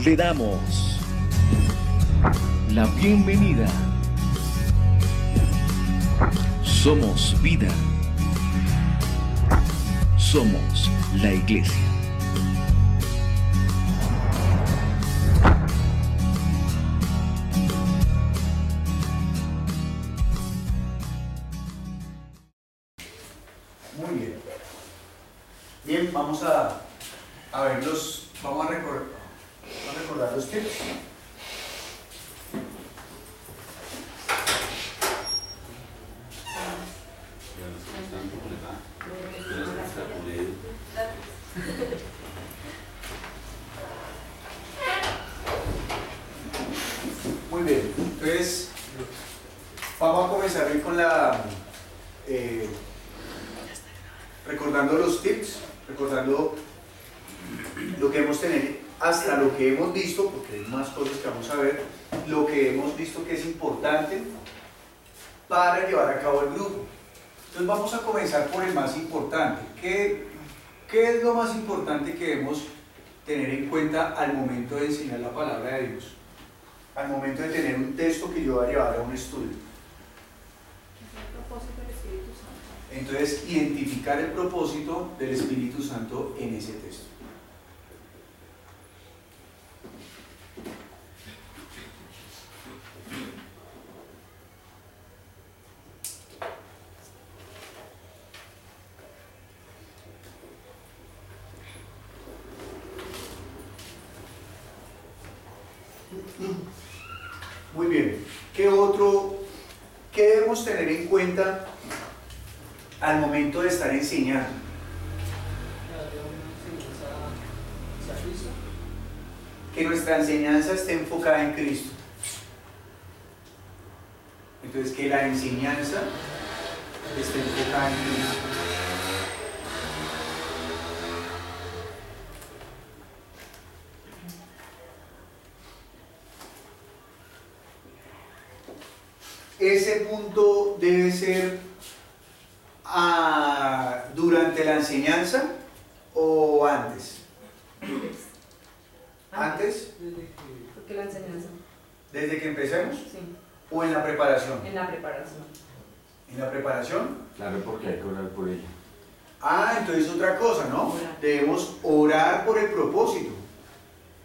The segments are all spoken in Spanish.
Le damos la bienvenida. Somos vida. Somos la iglesia. Muy bien. Bien, vamos a ver vamos a recordar los tips. Muy bien, entonces vamos a comenzar hoy con recordando los tips, recordando lo que hemos tenido, hasta lo que hemos visto, porque hay más cosas que vamos a ver, lo que hemos visto que es importante para llevar a cabo el grupo. Entonces vamos a comenzar por el más importante. ¿Qué es lo más importante que debemos tener en cuenta al momento de enseñar la palabra de Dios? Al momento de tener un texto que yo voy a llevar a un estudio. Entonces, identificar el propósito del Espíritu Santo en ese texto. Muy bien. ¿Qué debemos tener en cuenta al momento de estar enseñando? Que nuestra enseñanza esté enfocada en Cristo. Entonces, que la enseñanza esté enfocada en Cristo. Ese punto debe ser durante la enseñanza o antes. ¿Antes? ¿Por qué la enseñanza? ¿Desde que empecemos? Sí. ¿O en la preparación? En la preparación. ¿En la preparación? Claro, porque hay que orar por ella. Entonces otra cosa, ¿no? Orar. Debemos orar por el propósito.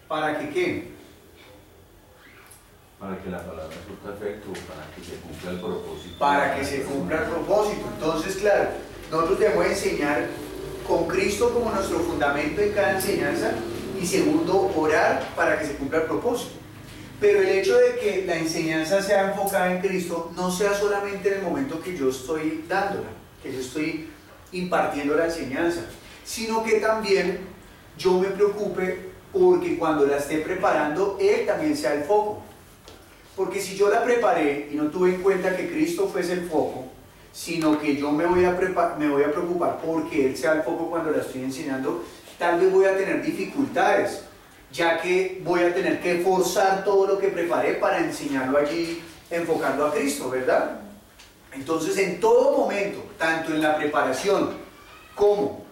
¿Para que qué? Para que la palabra surta efecto, para que se cumpla el propósito. Para que se cumpla el propósito. Entonces, claro, nosotros debemos enseñar con Cristo como nuestro fundamento en cada enseñanza, y segundo, orar para que se cumpla el propósito. Pero el hecho de que la enseñanza sea enfocada en Cristo no sea solamente en el momento que yo estoy dándola, que yo estoy impartiendo la enseñanza, sino que también yo me preocupe porque cuando la esté preparando, Él también sea el foco. Porque si yo la preparé y no tuve en cuenta que Cristo fuese el foco, sino que yo me voy a preocupar porque Él sea el foco cuando la estoy enseñando, tal vez voy a tener dificultades, ya que voy a tener que forzar todo lo que preparé para enseñarlo allí, enfocando a Cristo, ¿verdad? Entonces, en todo momento, tanto en la preparación como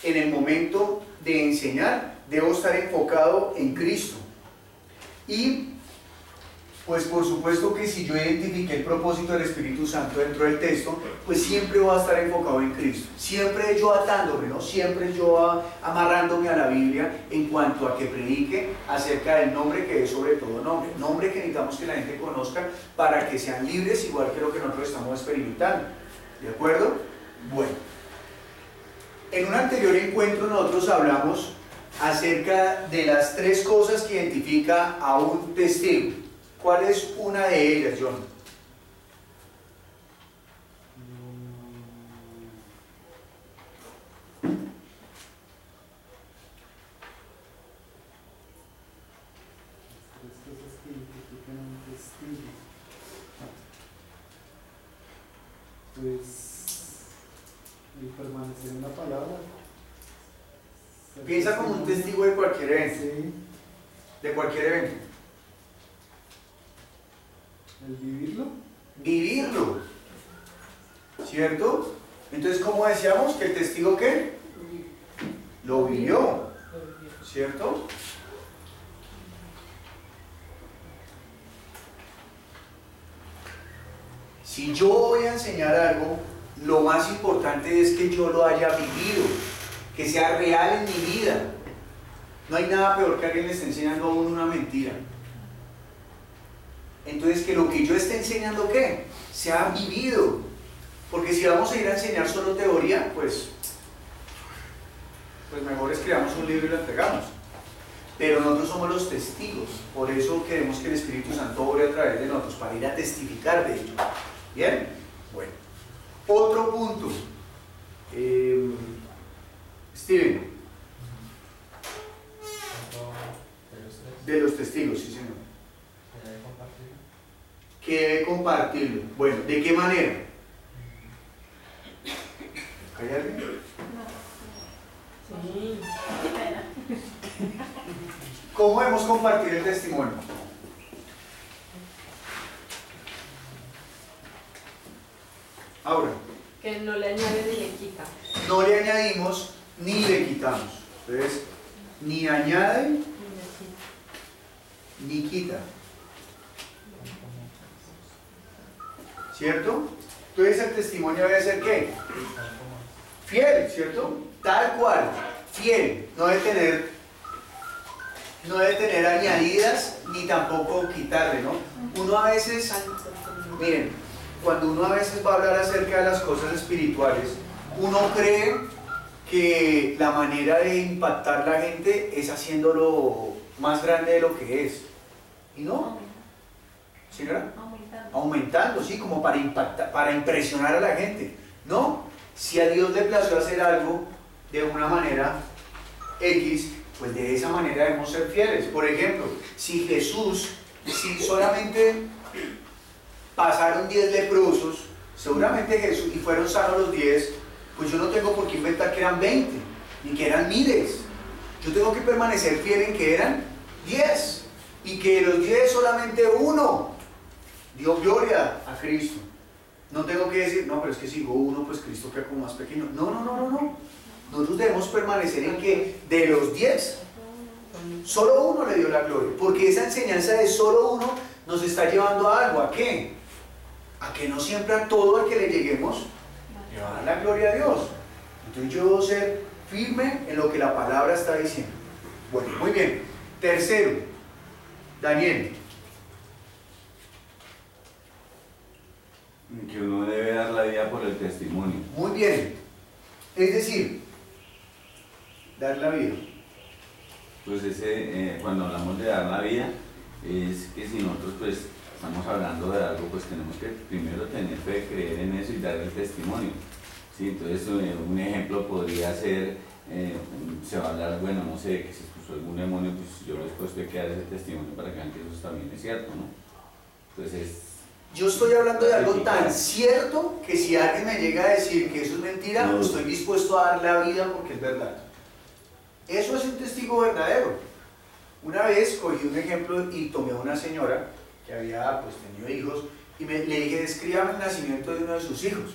en el momento de enseñar, debo estar enfocado en Cristo. Y pues por supuesto que si yo identifiqué el propósito del Espíritu Santo dentro del texto, pues siempre voy a estar enfocado en Cristo. Siempre yo atándome, ¿no? Siempre yo amarrándome a la Biblia en cuanto a que predique acerca del nombre que es sobre todo nombre. Nombre que necesitamos que la gente conozca para que sean libres, igual que lo que nosotros estamos experimentando. ¿De acuerdo? Bueno. En un anterior encuentro nosotros hablamos acerca de las tres cosas que identifica a un testigo. ¿Cuál es una de ellas, John? Tres cosas que identifican a un testigo. Pues el permanecer en la palabra. Piensa como un testigo de cualquier evento. Sí, De cualquier evento. el vivirlo. Vivirlo. ¿Cierto? Entonces, ¿cómo decíamos que el testigo qué? Lo vivió. ¿Cierto? Si yo voy a enseñar algo, lo más importante es que yo lo haya vivido, que sea real en mi vida. No hay nada peor que alguien le esté enseñando a uno una mentira. Entonces, que lo que yo esté enseñando, ¿qué? Sea vivido. Porque si vamos a ir a enseñar solo teoría, pues mejor escribamos un libro y lo entregamos. Pero nosotros somos los testigos. Por eso queremos que el Espíritu Santo obre a través de nosotros, para ir a testificar de ello. ¿Bien? Bueno. Otro punto. Steven. De los testigos, sí señor. Que debe compartirlo. Bueno, ¿de qué manera? ¿Hay alguien? Sí. ¿Cómo debemos compartir el testimonio? Ahora, Que no le añade ni le quita. no le añadimos ni le quitamos. Entonces, ni añade Ni le quita. ni quita. ¿Cierto? Entonces el testimonio debe ser ¿qué? Fiel, ¿cierto? Tal cual, fiel. No debe tener añadidas ni tampoco quitarle, ¿no? Uno a veces, miren, cuando uno a veces va a hablar acerca de las cosas espirituales, uno cree que la manera de impactar a la gente es haciéndolo más grande de lo que es. ¿Y no? ¿Señora? Aumentando, sí, como para impactar, para impresionar a la gente. No, si a Dios le plació hacer algo de una manera X, pues de esa manera debemos ser fieles. Por ejemplo, si solamente pasaron 10 leprosos, seguramente Jesús, y fueron sanos los 10, pues yo no tengo por qué inventar que eran 20, ni que eran miles. Yo tengo que permanecer fiel en que eran 10, y que de los 10 solamente uno dio gloria a Cristo. No tengo que decir, no, pero es que si hubo uno, pues Cristo queda como más pequeño. No. Nosotros debemos permanecer en que de los 10, solo uno le dio la gloria. Porque esa enseñanza de solo uno nos está llevando a algo. ¿A qué? A que no siempre a todo al que le lleguemos le va a dar la gloria a Dios. Entonces yo debo ser firme en lo que la palabra está diciendo. Bueno, muy bien. Tercero, Daniel. Que uno debe dar la vida por el testimonio. Muy bien. Es decir, dar la vida. Pues cuando hablamos de dar la vida, es que si nosotros pues estamos hablando de algo, pues tenemos que primero tener fe, creer en eso y dar el testimonio. ¿Sí? Entonces un ejemplo podría ser, se va a hablar, bueno, no sé, que se expuso algún demonio, pues yo después de que dar ese testimonio para que vean que eso también es cierto, ¿no? Entonces yo estoy hablando de algo tan cierto que si alguien me llega a decir que eso es mentira, no, estoy dispuesto a dar la vida porque es verdad. Eso es un testigo verdadero. Una vez cogí un ejemplo y tomé a una señora que había pues tenido hijos y le dije, descríbame el nacimiento de uno de sus hijos,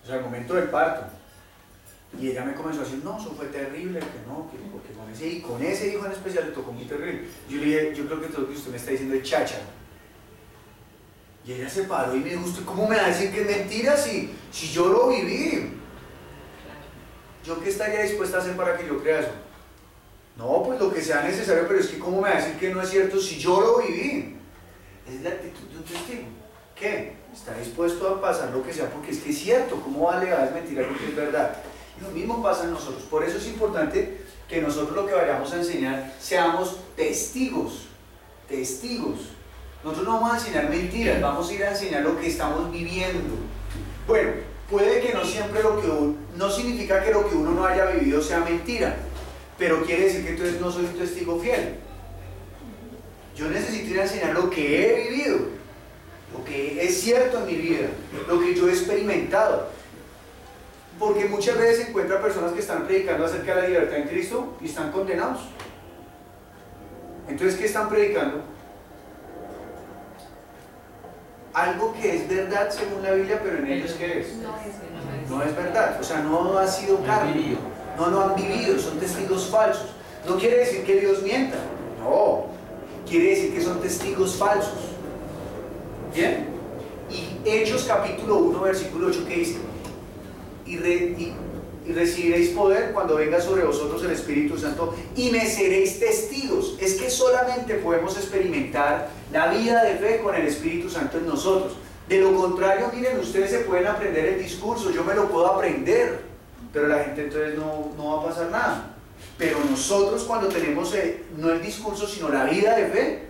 o sea, el momento del parto. Y ella me comenzó a decir, no, eso fue terrible, que no, que porque con ese hijo en especial le tocó muy terrible. Yo le dije, yo creo que todo lo que usted me está diciendo es cháchara. Y ella se paró y me dijo, ¿usted cómo me va a decir que es mentira si yo lo viví? ¿Yo qué estaría dispuesta a hacer para que yo crea eso? No, pues lo que sea necesario, pero es que ¿cómo me va a decir que no es cierto si yo lo viví? Es la actitud de un testigo. ¿Qué? Está dispuesto a pasar lo que sea porque es que es cierto. ¿Cómo le va a desmentir algo que es verdad? Y lo mismo pasa en nosotros. Por eso es importante que nosotros lo que vayamos a enseñar seamos testigos. Testigos. Nosotros no vamos a enseñar mentiras, vamos a ir a enseñar lo que estamos viviendo. Bueno, puede que no siempre no significa que lo que uno no haya vivido sea mentira, pero quiere decir que entonces no soy un testigo fiel. Yo necesito ir a enseñar lo que he vivido, lo que es cierto en mi vida, lo que yo he experimentado. Porque muchas veces se encuentran personas que están predicando acerca de la libertad en Cristo y están condenados. Entonces, ¿qué están predicando? Algo que es verdad según la Biblia, pero en ellos ¿qué es? No es verdad, o sea, no ha sido carne, no han vivido, son testigos falsos. No quiere decir que Dios mienta, no, quiere decir que son testigos falsos. ¿Bien? Y Hechos capítulo 1, versículo 8, que dice, y recibiréis poder cuando venga sobre vosotros el Espíritu Santo y me seréis testigos. Es que solamente podemos experimentar la vida de fe con el Espíritu Santo en nosotros. De lo contrario, miren, ustedes se pueden aprender el discurso, yo me lo puedo aprender, pero la gente entonces no va a pasar nada. Pero nosotros cuando tenemos no el discurso, sino la vida de fe,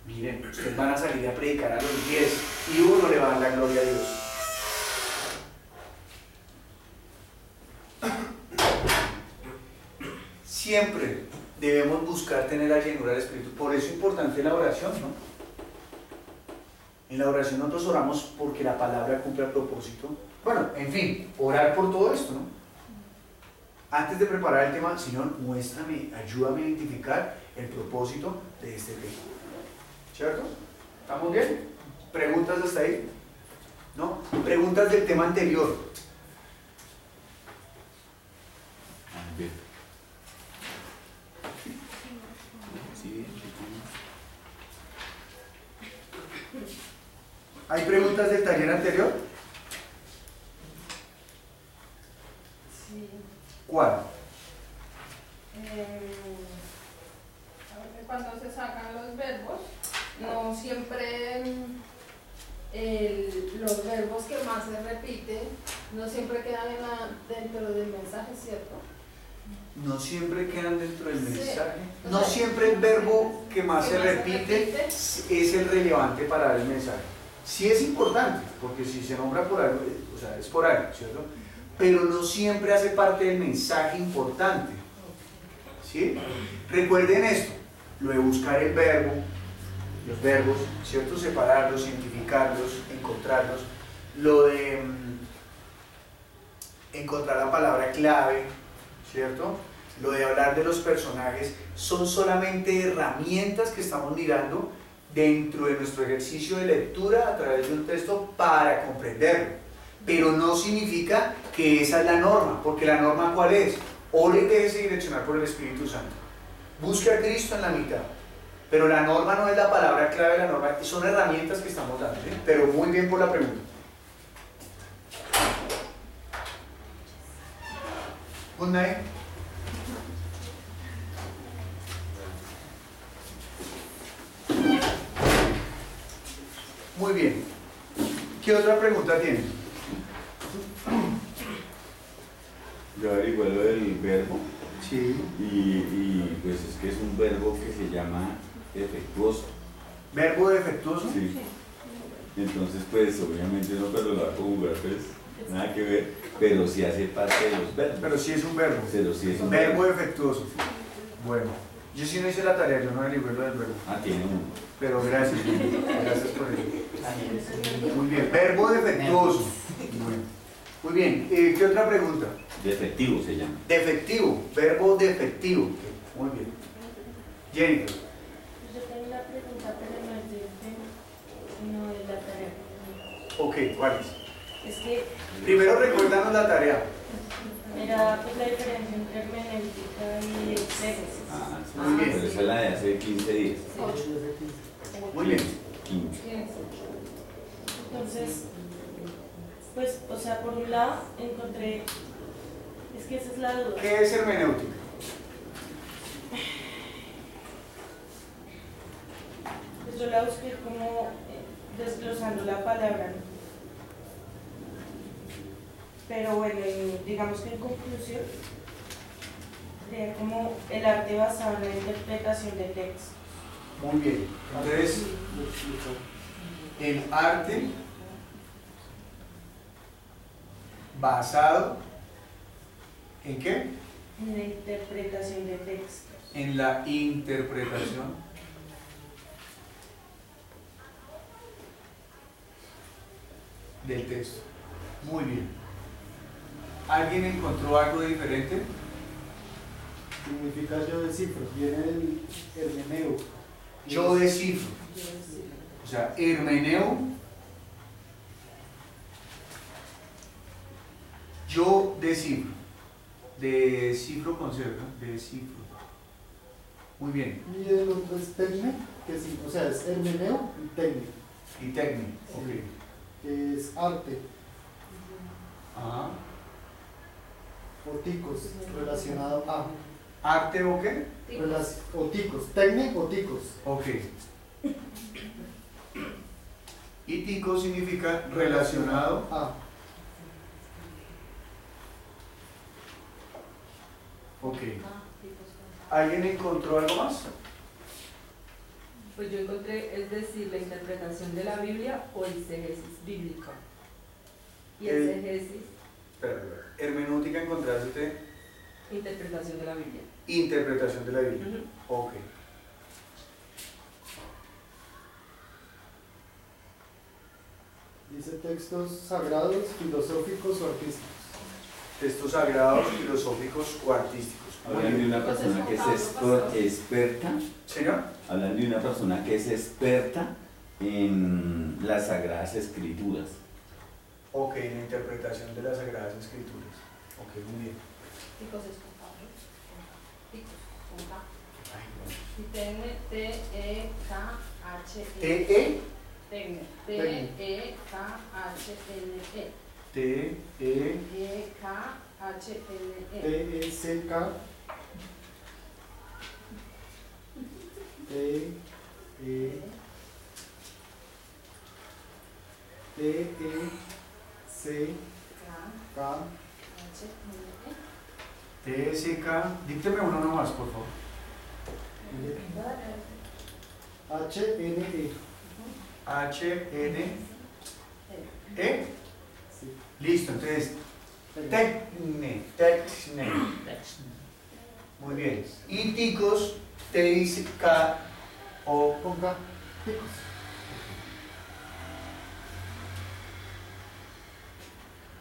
miren, ustedes van a salir a predicar a los 10 y uno le va a dar la gloria a Dios. Siempre debemos buscar tener la llenura del Espíritu. Por eso es importante la oración, ¿no? En la oración nosotros oramos porque la palabra cumple el propósito. Bueno, en fin, orar por todo esto, ¿no? Antes de preparar el tema, Señor, muéstrame, ayúdame a identificar el propósito de este tema. ¿Cierto? ¿Estamos bien? ¿Preguntas hasta ahí? ¿No? Preguntas del tema anterior. Bien. ¿Hay preguntas del taller anterior? Sí. ¿Cuál? Cuando se sacan los verbos, no siempre los verbos que más se repiten, no siempre quedan dentro del mensaje, ¿cierto? No siempre quedan dentro del Sí. mensaje. O No sea, siempre el verbo que más se más se repite repite es el relevante para dar el mensaje. Sí es importante, porque si se nombra por algo, o sea, es por algo, ¿cierto? Pero no siempre hace parte del mensaje importante. ¿Sí? Recuerden esto, lo de buscar el verbo, los verbos, ¿cierto? Separarlos, identificarlos, encontrarlos, lo de encontrar la palabra clave, ¿cierto? Lo de hablar de los personajes, son solamente herramientas que estamos mirando dentro de nuestro ejercicio de lectura a través de un texto para comprenderlo. Pero no significa que esa es la norma, porque la norma ¿cuál es? Ore y déjese direccionar por el Espíritu Santo. Busque a Cristo en la mitad. Pero la norma no es la palabra clave, la norma son herramientas que estamos dando, ¿sí? Pero muy bien por la pregunta. Good night. Muy bien. ¿Qué otra pregunta tienen? Yo averigué lo del verbo Sí. y pues es que es un verbo que se llama defectuoso. ¿Verbo defectuoso? Sí. Entonces pues obviamente no cuando lo va a conjugar pues nada que ver, pero sí hace parte de los verbos. Pero sí es un verbo. Pero sí es un Verbo defectuoso. Bueno, yo sí no hice la tarea, yo no averigué lo del verbo. Ah, tiene uno. Pero gracias, gracias por eso. Muy bien, verbo defectuoso. Bueno. Muy bien, ¿qué otra pregunta? Defectivo se llama. Defectivo, verbo defectivo. Muy bien. Jennifer. Yo tengo una pregunta, pero no es del tema, sino de la tarea. Ok, ¿cuál es? Es que Primero recuérdanos la tarea. era pues, la diferencia entre hermenéutica y exégesis. Ah, sí, Muy bien. pero esa es la de hace 15 días. Muy bien. 15. Entonces, pues, o sea, por un lado encontré, es que esa es la duda. ¿Qué es hermenéutica? Pues yo la busqué como desglosando la palabra, ¿no? Pero bueno, digamos que en conclusión, sería como el arte basado en la interpretación de textos. Muy bien. Entonces, el arte basado ¿en qué? En la interpretación de textos. En la interpretación del texto. Muy bien. ¿Alguien encontró algo diferente? Significa yo descifro, viene del hermeneo. Yo descifro. O sea, hermeneo. Yo descifro. Descifro con C, ¿no? Descifro. Muy bien. Y el otro es tecne, que sí, o sea, es hermeneo y tecne. Y técnico. Ok. es arte. Ajá. Oticos, relacionado a. ¿Arte o qué? Oticos, técnico, oticos. Ok. Y tico significa relacionado. A. Ok. ¿Alguien encontró algo más? Pues yo encontré, es decir, la interpretación de la Biblia o exégesis bíblica. Y exégesis, Espera. Hermenéutica encontraste interpretación de la Biblia. interpretación de la Biblia. Ujú. Ok. Dice textos sagrados, filosóficos o artísticos. Textos sagrados, filosóficos o artísticos. Hablan de una persona que es experta, Señor. hablan de una persona que es experta en las Sagradas Escrituras. Ok, la interpretación de las Sagradas Escrituras. Ok, muy bien. Ticos es con K, ¿no? Ticos, con K. Ay, Y T-E-K-H-N. T-E. Tecne. T-E-K-H-N-E. T-E. E-K-H-N-E. T-E-C-K. T-E-C-K. K-H-N-E. T-S-K. Dícteme uno nomás, por favor. H-N-E. H-N-E. Sí. Listo, entonces. Tecne. Muy bien. Y ticos, T-I-C-K-O. Con K. Ticos.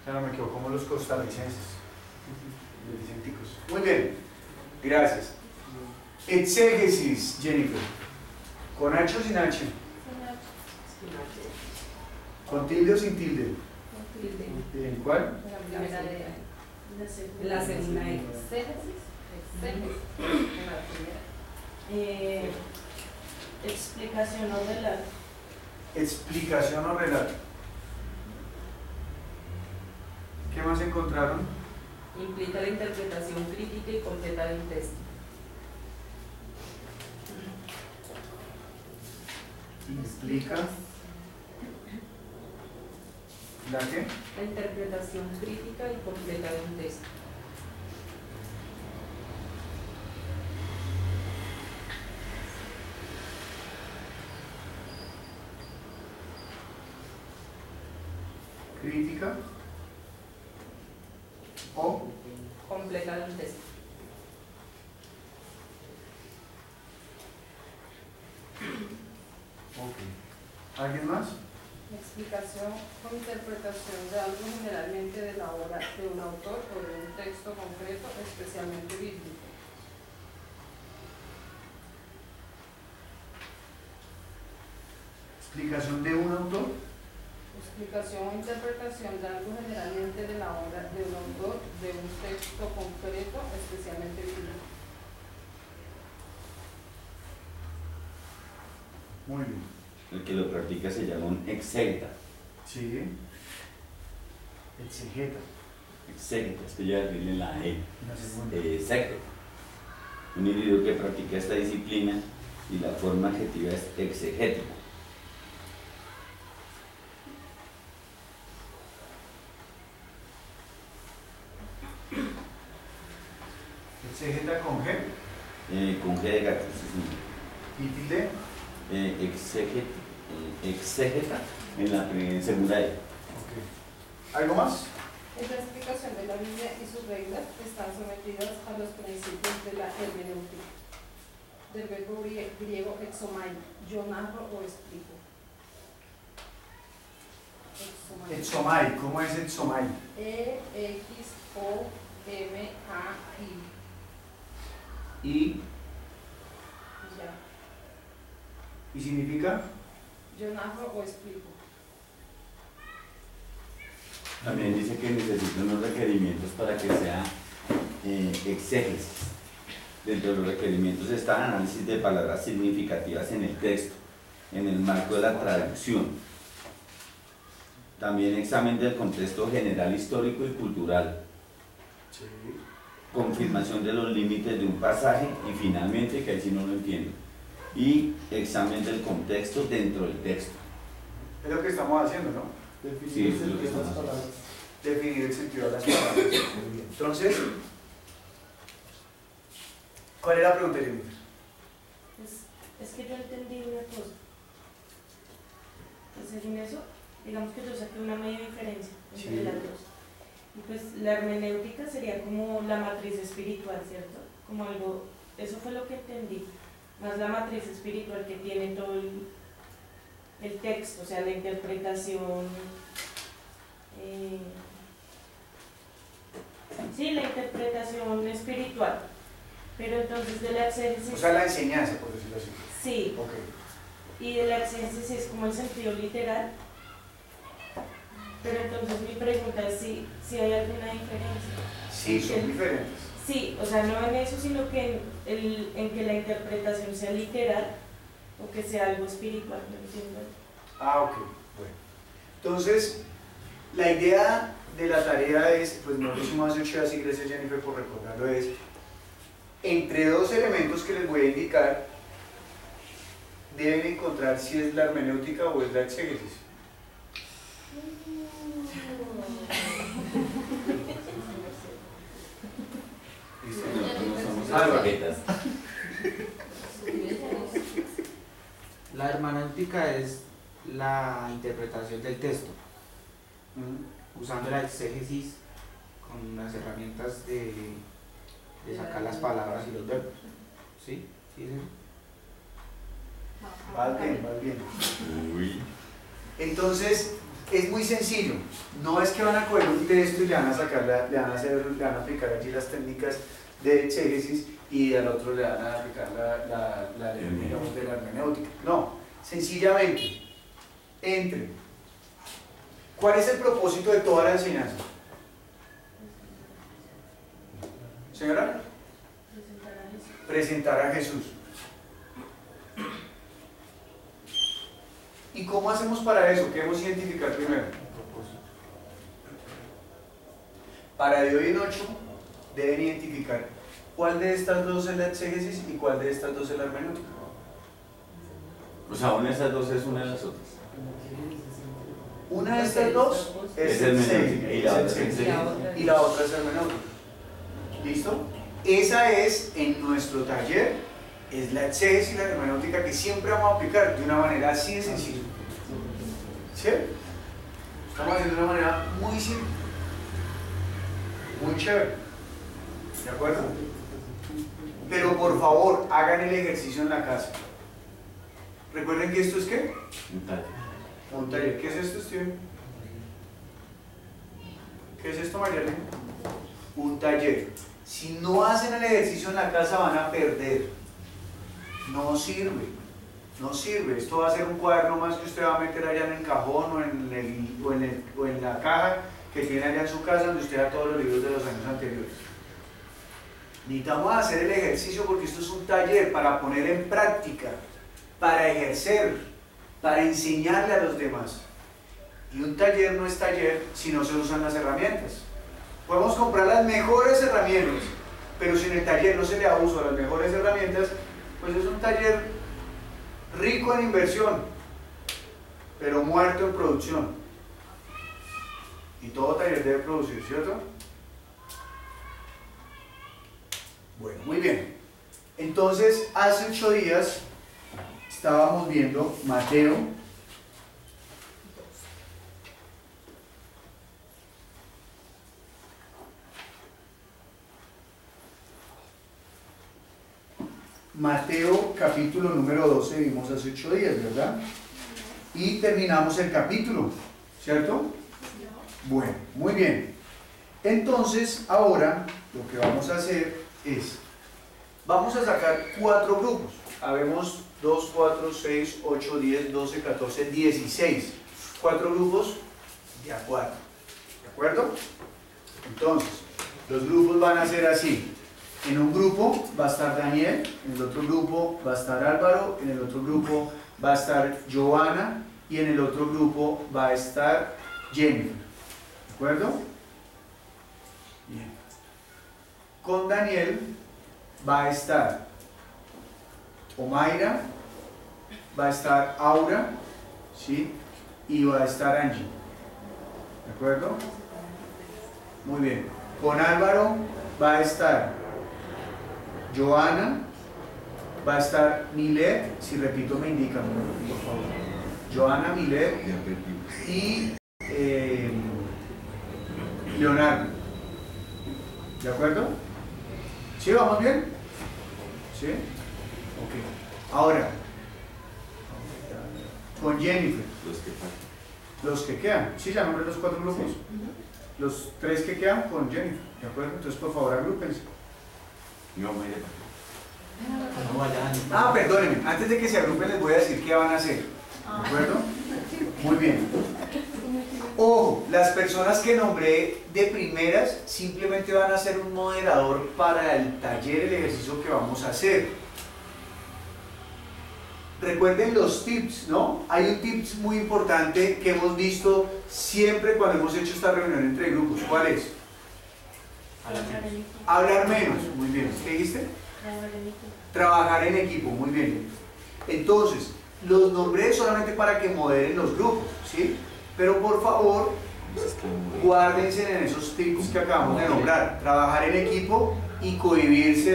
Ya no me quedo como los costarricenses. Les dicen ticos. Muy bien. Gracias. Exégesis, Jennifer. ¿Con H o sin H? ¿Con tilde o sin tilde? ¿En cuál? La primera de En la segunda E. exégesis. Exégesis. En la primera. Explicación o relato. Explicación o relato. ¿Qué más encontraron? Implica la interpretación crítica y completa de un texto. Implica. ¿La qué? La interpretación crítica y completa de un texto. Crítica. O. Completa de un texto. Ok. ¿Alguien más? Explicación o interpretación de algo generalmente de la obra de un autor o de un texto concreto, especialmente bíblico. Explicación de un autor. Explicación o interpretación de algo generalmente de la obra de un autor, de un texto concreto, especialmente bíblico. Muy bien. El que lo practica se llama un exégeta. Sigue. Exegeta. Exégeta, es que ya decirle la E. Una segunda. Exégeta. Un individuo que practica esta disciplina y la forma adjetiva es exegética. Exegeta con G. Con G de gato, sí, Y tilde. exégeta en la segunda E. Ok. ¿Algo más? En la explicación de la Biblia y sus reglas están sometidas a los principios de la hermenéutica, del verbo griego exomai, yo narro o explico. Exomai. ¿Cómo es exomai? E-X-O-M-A-I. Y. Ya. ¿Y significa? Yo narro o explico. También dice que necesita unos requerimientos para que sea exégesis. Dentro de los requerimientos está el análisis de palabras significativas en el texto, en el marco de la traducción También examen del contexto general, histórico y cultural. Sí. Confirmación de los límites de un pasaje y finalmente, que ahí sí no lo entiendo, y examen del contexto dentro del texto. Es lo que estamos haciendo, ¿no? Sí, eso es lo que estamos haciendo. Definir el sentido de las palabras. Muy bien. Entonces, ¿cuál es la pregunta, Jennifer? Es que yo entendí una cosa. Pues según eso, digamos que yo saqué una media diferencia entre Sí. las dos. Y pues la hermenéutica sería como la matriz espiritual, ¿cierto? Como algo, eso fue lo que entendí. Más la matriz espiritual que tiene todo el texto, o sea, la interpretación. Sí, la interpretación espiritual. Pero entonces de la exégesis. O sea, la enseñanza, por decirlo así. Sí. Ok. Y de la exégesis es como el sentido literal. Pero entonces mi pregunta es si hay alguna diferencia. Sí, son diferentes. Sí, o sea, no en eso, sino que en que la interpretación sea literal o que sea algo espiritual, ¿no entiendo? Ah, ok. Bueno. Entonces, la idea de la tarea es, pues no lo hicimos hace 8 días y gracias Jennifer por recordarlo, es entre dos elementos que les voy a indicar, deben encontrar si es la hermenéutica o es la exégesis. ¿Listo? No somos Álvaro. exegetas. La hermenéutica es la interpretación del texto, usando la exégesis con las herramientas de sacar las palabras y los verbos. ¿Sí? ¿Sí es eso? Va bien, va bien. Uy. Entonces, es muy sencillo. No es que van a coger un texto y le van a sacar, le van a aplicar allí las técnicas de exégesis y al otro le van a aplicar digamos, de la hermenéutica. No, sencillamente, entre. ¿Cuál es el propósito de toda la enseñanza? Señora, presentar a Jesús. ¿Y cómo hacemos para eso? ¿Qué debemos identificar primero? Para de hoy en 8 deben identificar cuál de estas dos es la exégesis y cuál de estas dos es la hermenéutica. O sea, una de esas dos es una de las otras. Una de estas dos es Es hermenéutica y la otra es exégesis exégesis. y la otra es hermenéutica. ¿Listo? Esa es, en nuestro taller, es la exégesis y la hermenéutica que siempre vamos a aplicar de una manera así de sencilla. ¿Sí? Estamos haciendo de una manera muy simple, muy chévere. ¿De acuerdo? Pero por favor, hagan el ejercicio en la casa. Recuerden que esto es ¿qué? Un taller. Un taller. ¿Qué es esto, Steven? ¿Qué es esto, Mariana? Un taller. Si no hacen el ejercicio en la casa van a perder. No sirve. No sirve. Esto va a ser un cuaderno más que usted va a meter allá en el cajón o en la caja que tiene allá en su casa donde usted da todos los libros de los años anteriores. Necesitamos hacer el ejercicio porque esto es un taller para poner en práctica, para ejercer, para enseñarle a los demás. Y un taller no es taller si no se usan las herramientas. Podemos comprar las mejores herramientas, pero si en el taller no se le da uso a las mejores herramientas, pues es un taller rico en inversión, pero muerto en producción. Y todo taller debe producir, ¿cierto? Bueno, muy bien. Entonces, hace 8 días estábamos viendo Mateo capítulo número 12, vimos hace 8 días, ¿verdad? Y terminamos el capítulo, ¿cierto? Bueno, muy bien. Entonces, ahora lo que vamos a hacer es, vamos a sacar 4 grupos. Habemos 2, 4, 6, 8, 10, 12, 14, 16. 4 grupos de a 4. ¿De acuerdo? Entonces, los grupos van a ser así. En un grupo va a estar Daniel, en el otro grupo va a estar Álvaro, en el otro grupo va a estar Joana y en el otro grupo va a estar Jennifer. ¿De acuerdo? Bien. Con Daniel va a estar Omaira, va a estar Aura, ¿sí? Y va a estar Angie. ¿De acuerdo? Muy bien. Con Álvaro va a estar Joana, va a estar Milet, si repito me indican, por favor. Joana, Milet y Leonardo. ¿De acuerdo? ¿Sí? ¿Vamos bien? ¿Sí? Ok. Ahora, con Jennifer. Los que quedan. ¿Sí? Ya nombré los 4 grupos. Sí. Los 3 que quedan con Jennifer. ¿De acuerdo? Entonces, por favor, agrúpense. Perdónenme. Antes de que se agrupen, les voy a decir qué van a hacer. ¿De acuerdo? Muy bien. Ojo, las personas que nombré de primeras simplemente van a ser un moderador para el taller, el ejercicio que vamos a hacer. Recuerden los tips, ¿no? Hay un tips muy importante que hemos visto siempre cuando hemos hecho esta reunión entre grupos. ¿Cuál es? Hablar menos. Muy bien. ¿Qué dijiste? Trabajar en equipo. Muy bien. Entonces, los nombré solamente para que moderen los grupos, ¿sí? Pero por favor, guárdense en esos tips que acabamos de nombrar. Trabajar en equipo y cohibirse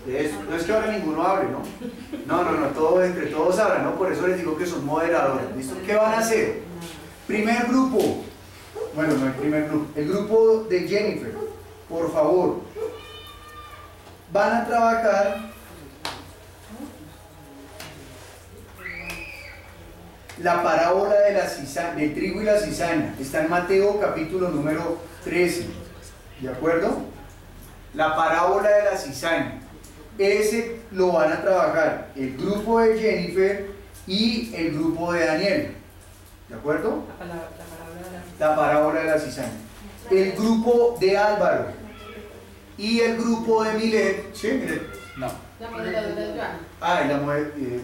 de eso. No es que ahora ninguno hable, ¿no? No, todos, entre todos hablan, ¿no? Por eso les digo que son moderadores. ¿Listo? ¿Qué van a hacer? Primer grupo. Bueno, no el primer grupo. El grupo de Jennifer. Por favor. Van a trabajar la parábola de del trigo y la cizaña. Está en Mateo capítulo número 13. ¿De acuerdo? La parábola de la cizaña. Ese lo van a trabajar el grupo de Jennifer y el grupo de Daniel. ¿De acuerdo? La parábola de la cizaña. El grupo de Álvaro y el grupo de Milet. ¿Sí, Milet? No. La moderadora de Joana.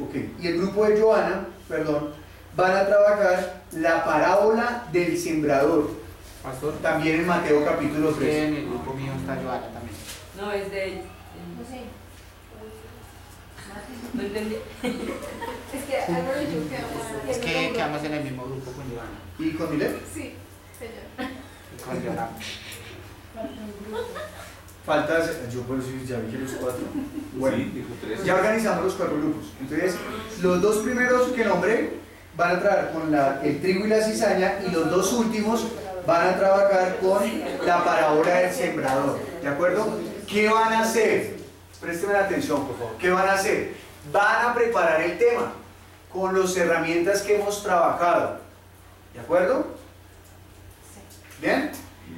Ok. Y el grupo de Joana, perdón, van a trabajar la parábola del sembrador. Pastor, también en Mateo capítulo 3. en el grupo mío está Joana también. No, es de... ¿No entendí? Es que Álvaro y yo quedamos. Es que quedamos en el mismo grupo con Joana. ¿Y con Milet? Sí, señor. Y con Joana. Faltas, yo por eso ya dije los 4. Bueno, Sí, dijo 3. ya organizamos los 4 grupos. Entonces, los 2 primeros que nombré van a trabajar con el trigo y la cizaña, y los 2 últimos van a trabajar con la parábola del sembrador. ¿De acuerdo? ¿Qué van a hacer? Présteme atención, por favor. ¿Qué van a hacer? Van a preparar el tema con las herramientas que hemos trabajado. ¿De acuerdo? ¿Bien?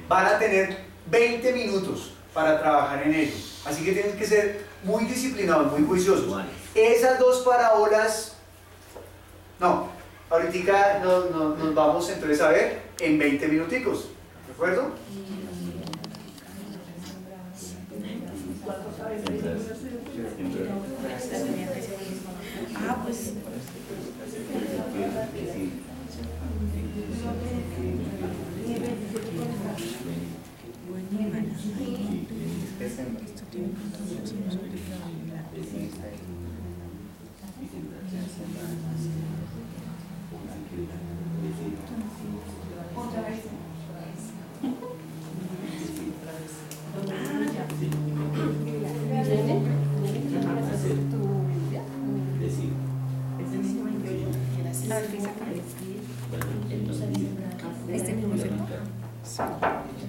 Van a tener 20 minutos para trabajar en ello. Así que tienen que ser muy disciplinados, muy juiciosos. Esas 2 parábolas, no, ahorita nos vamos entonces a ver en 20 minuticos. ¿De acuerdo? Pues.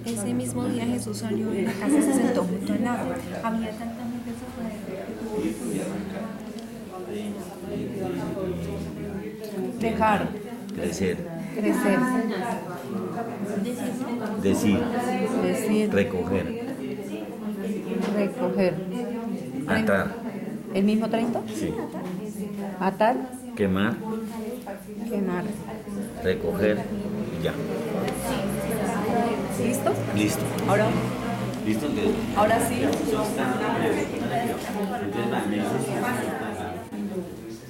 Ese mismo día Jesús salió de la casa y se sentó junto al lago. Había tanta gente dejar Crecer. Decir. Recoger. Atar. ¿El mismo 30? Sí. Atar. Quemar. Recoger. Y ya. ¿Listo? Listo. Ahora ¿Listo? sí.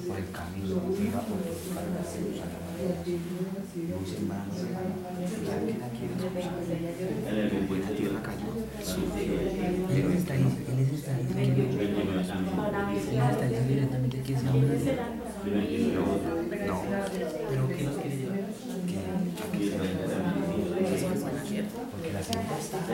Por el camino, iba por buscar una solución. En el 50 tierra cayó. Él les está diciendo directamente que es hombre. No. Pero ¿qué nos quiere llevar? Aquí está Porque la siguiente está.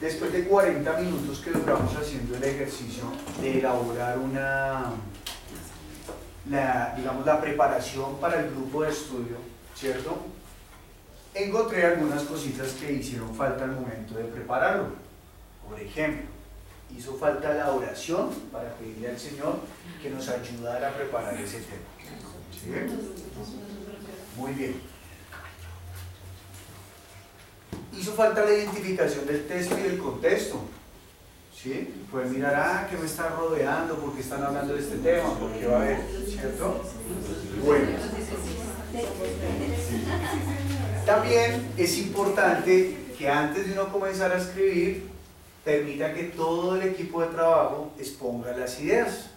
Después de 40 minutos que duramos haciendo el ejercicio de elaborar digamos, la preparación para el grupo de estudio, ¿cierto? Encontré algunas cositas que hicieron falta al momento de prepararlo. Por ejemplo, hizo falta la oración para pedirle al Señor que nos ayudara a preparar ese tema. ¿Sí? Muy bien. Hizo falta la identificación del texto y del contexto. ¿Sí? Pueden mirar, ¿qué me está rodeando? ¿Por qué están hablando de este tema? ¿Por qué va a haber? ¿Cierto? Bueno. También es importante que antes de uno comenzar a escribir, permita que todo el equipo de trabajo exponga las ideas.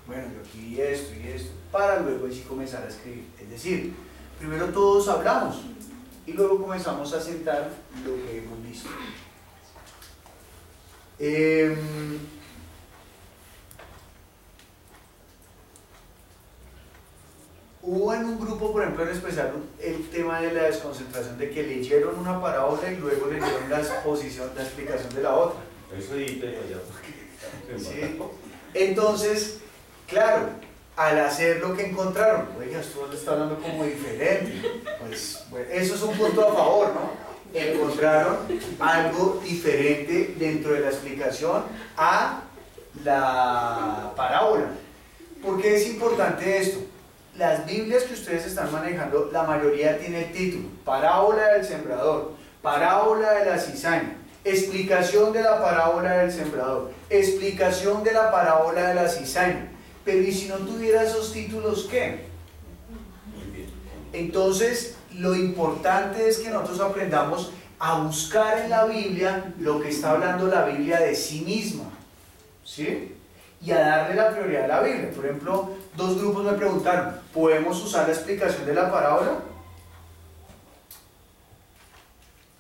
Bueno, yo aquí vi esto y esto, para luego así comenzar a escribir. Es decir, primero todos hablamos y luego comenzamos a sentar lo que hemos visto. Hubo en un grupo, por ejemplo, en especial el tema de la desconcentración, de que leyeron una parábola y luego leyeron la explicación de la otra. Eso dije ya. ¿Sí? Entonces, claro, al hacer lo que encontraron, oiga, esto está hablando como diferente. Pues, bueno, eso es un punto a favor, ¿no? Encontraron algo diferente dentro de la explicación a la parábola. ¿Por qué es importante esto? Las Biblias que ustedes están manejando, la mayoría tiene el título: Parábola del Sembrador, Parábola de la cizaña, explicación de la parábola del sembrador, explicación de la parábola de la cizaña. Pero ¿y si no tuviera esos títulos, qué? Entonces, lo importante es que nosotros aprendamos a buscar en la Biblia lo que está hablando la Biblia de sí misma, ¿sí? Y a darle la prioridad a la Biblia. Por ejemplo, dos grupos me preguntaron, ¿podemos usar la explicación de la parábola?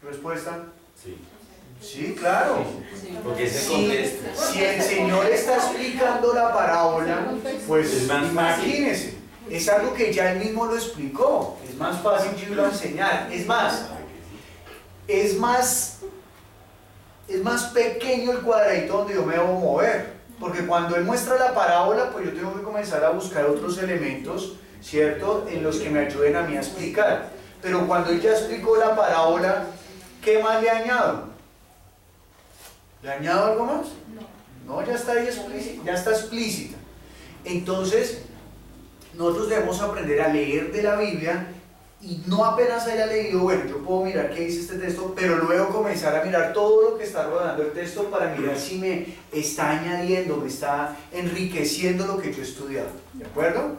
¿Respuesta? Sí. Sí, claro. Porque ese contexto. Si el Señor está explicando la parábola, pues imagínense, es algo que ya Él mismo lo explicó. Es más fácil yo lo enseñar. Es más pequeño el cuadradito donde yo me debo mover. Porque cuando Él muestra la parábola, pues yo tengo que comenzar a buscar otros elementos, ¿cierto?, en los que me ayuden a mí a explicar. Pero cuando Él ya explicó la parábola, ¿qué más le añado? ¿Le añado algo más? No, ya está ahí explícita, ya está explícita. Entonces, nosotros debemos aprender a leer de la Biblia y no apenas haya leído, bueno, yo puedo mirar qué dice este texto, pero luego comenzar a mirar todo lo que está rodeando el texto para mirar si me está añadiendo, me está enriqueciendo lo que yo he estudiado. ¿De acuerdo?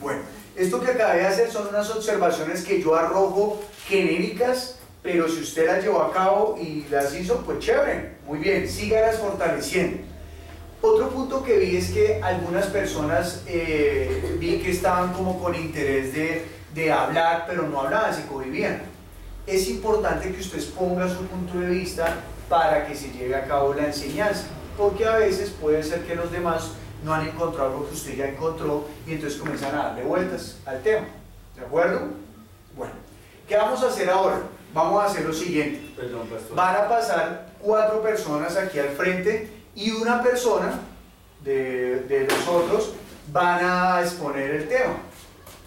Bueno, esto que acabé de hacer son unas observaciones que yo arrojo genéricas, pero si usted las llevó a cabo y las hizo, pues chévere, muy bien, sígalas fortaleciendo. Otro punto que vi es que algunas personas vi que estaban como con interés de hablar, pero no hablaban, se cohibían. Es importante que usted exponga su punto de vista para que se lleve a cabo la enseñanza, porque a veces puede ser que los demás no han encontrado lo que usted ya encontró y entonces comienzan a darle vueltas al tema. ¿De acuerdo? Bueno, ¿qué vamos a hacer ahora? Vamos a hacer lo siguiente. Perdón, pastor. Van a pasar 4 personas aquí al frente y una persona de los otros van a exponer el tema.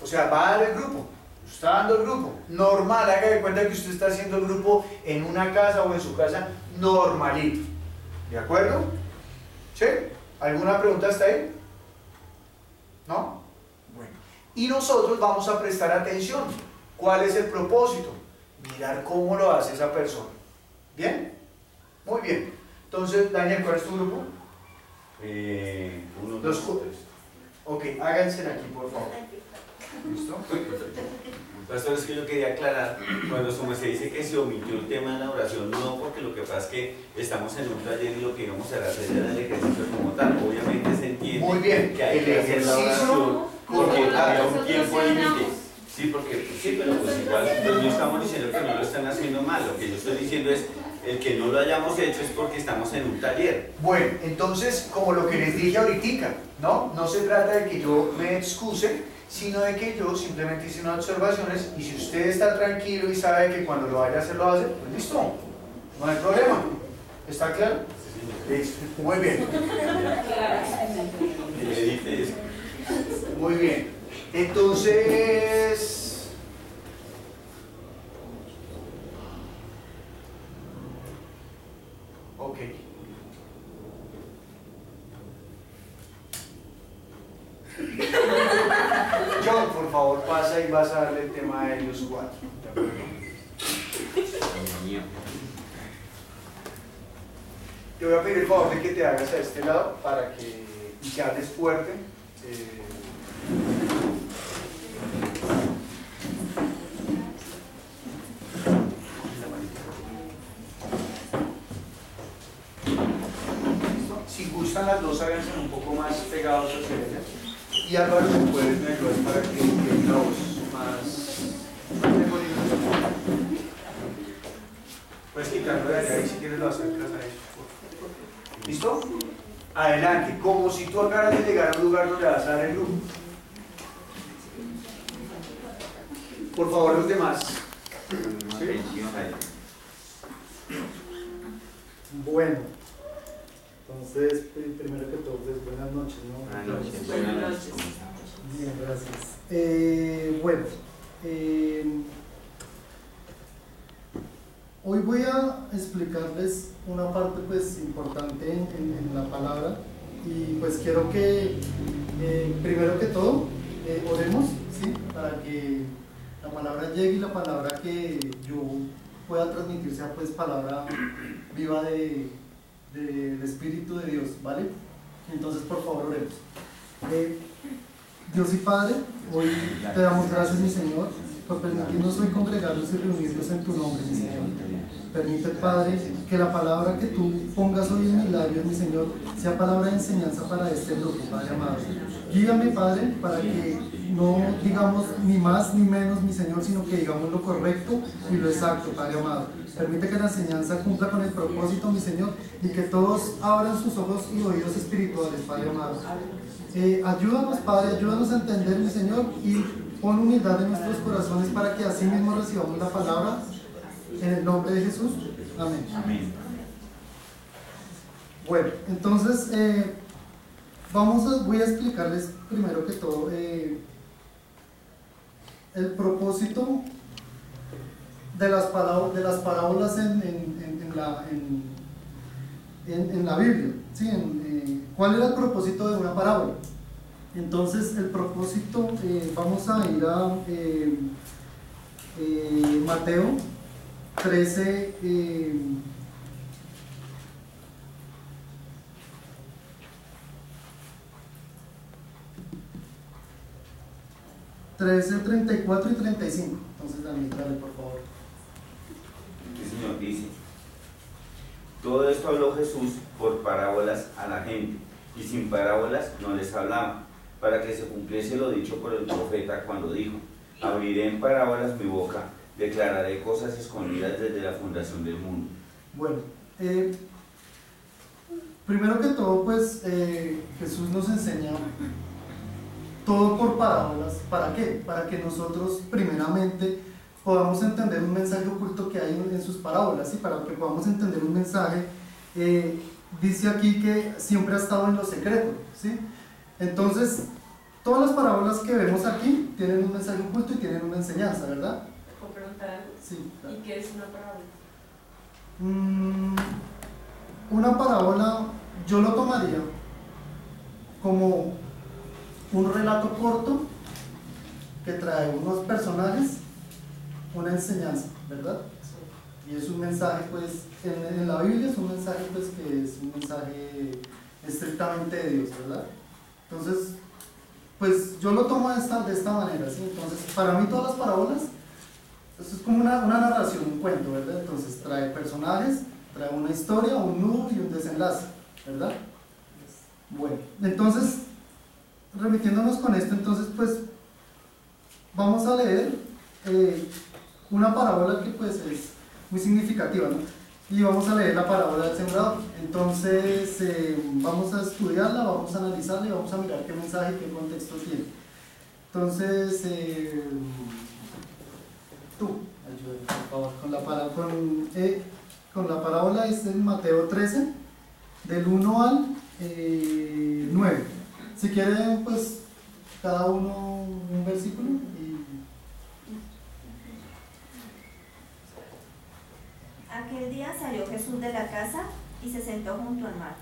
O sea, va a dar el grupo. Está dando el grupo. Normal, haga de cuenta que usted está haciendo el grupo en una casa o en su casa normalito. ¿De acuerdo? ¿Sí? ¿Alguna pregunta hasta ahí? ¿No? Bueno. Y nosotros vamos a prestar atención. ¿Cuál es el propósito? Mirar cómo lo hace esa persona. ¿Bien? Muy bien. Entonces, Daniel, ¿cuál es tu grupo? 1, 2, 3. Ok, háganse aquí, por favor. ¿Listo? Pastor, es que yo quería aclarar, cuando como se dice que se omitió el tema de la oración, no, porque lo que pasa es que estamos en un taller y lo que íbamos a hacer era el ejercicio como tal. Obviamente se entiende Muy bien, que hay que hacer la oración porque había un tiempo límite. Sí, porque, sí, pero pues igual pues no estamos diciendo que no lo están haciendo mal, lo que yo estoy diciendo es el que no lo hayamos hecho es porque estamos en un taller. Bueno, entonces, como lo que les dije ahorita, ¿no? No se trata de que yo me excuse, sino de que yo simplemente hice unas observaciones y si usted está tranquilo y sabe que cuando lo vaya a hacer lo hace, pues listo, no hay problema. ¿Está claro? Listo, muy bien. Muy bien. Entonces... Ok. John, por favor, pasa y vas a darle el tema de los 4. ¿De acuerdo? Te voy a pedir el favor de que te hagas a este lado para que y que hables fuerte. Si gustan las dos, háganse un poco más pegados hacia ella. Y Álvaro, si puedes, me ayudas para que quede la voz más de volumen. Puedes quitarlo de allá y si quieres lo acercas a eso. ¿Listo? Adelante, como si tú acabaras de llegar a un lugar donde vas a dar el grupo. Por favor, los demás. ¿Sí? Bueno, entonces, primero que todo, pues, buenas noches, ¿no? Buenas noches. Bien, gracias. Bueno, hoy voy a explicarles una parte pues importante en la palabra y pues quiero que primero que todo oremos, ¿sí? Para que la palabra llegue y la palabra que yo pueda transmitir sea pues palabra viva del Espíritu de Dios, ¿vale? Entonces por favor oremos. Dios y Padre, hoy te damos gracias, mi Señor, por permitirnos hoy congregarnos y reunirnos en tu nombre, mi Señor. Permite, Padre, que la palabra que tú pongas hoy en mis labios, mi Señor, sea palabra de enseñanza para este grupo, Padre amado. Guíame, Padre, para que no digamos ni más ni menos, mi Señor, sino que digamos lo correcto y lo exacto, Padre amado. Permite que la enseñanza cumpla con el propósito, mi Señor, y que todos abran sus ojos y oídos espirituales, Padre amado. Ayúdanos, Padre, ayúdanos a entender, mi Señor, y pon humildad en nuestros corazones para que así mismo recibamos la palabra. En el nombre de Jesús, amén. Amén. Bueno, entonces voy a explicarles primero que todo el propósito de las parábolas en la Biblia, ¿sí? ¿Cuál era el propósito de una parábola? Entonces el propósito, vamos a ir a Mateo 13, 34 y 35. Entonces, Daniel, dale, por favor. El Señor dice: todo esto habló Jesús por parábolas a la gente, y sin parábolas no les hablaba, para que se cumpliese lo dicho por el profeta cuando dijo: abriré en parábolas mi boca, declararé cosas escondidas desde la fundación del mundo. Bueno, primero que todo, pues Jesús nos enseña todo por parábolas. ¿Para qué? Para que nosotros primeramente podamos entender un mensaje oculto que hay en sus parábolas, y para que podamos entender un mensaje, dice aquí que siempre ha estado en lo secreto, ¿sí? Entonces, todas las parábolas que vemos aquí tienen un mensaje oculto y tienen una enseñanza, ¿verdad? ¿Puedo preguntar algo? Sí. Claro. ¿Y qué es una parábola? Una parábola yo lo tomaría como un relato corto que trae unos personajes, una enseñanza, ¿verdad? Y es un mensaje, pues, en la Biblia es un mensaje, pues, que es un mensaje estrictamente de Dios, ¿verdad? Entonces, pues, yo lo tomo de esta manera, ¿sí? Entonces, para mí todas las parábolas Esto es como una narración, un cuento, ¿verdad? Entonces trae personajes, trae una historia, un nudo y un desenlace, ¿verdad? Bueno, entonces, remitiéndonos con esto, entonces pues vamos a leer una parábola que pues es muy significativa, ¿no? Y vamos a leer la parábola del sembrador. Entonces vamos a estudiarla, vamos a analizarla y vamos a mirar qué mensaje y qué contexto tiene. Entonces, tú, ayúdame por favor con la parábola, es en Mateo 13, del 1 al 9. Si quieren, pues cada uno un versículo. Aquel día salió Jesús de la casa y se sentó junto al mar.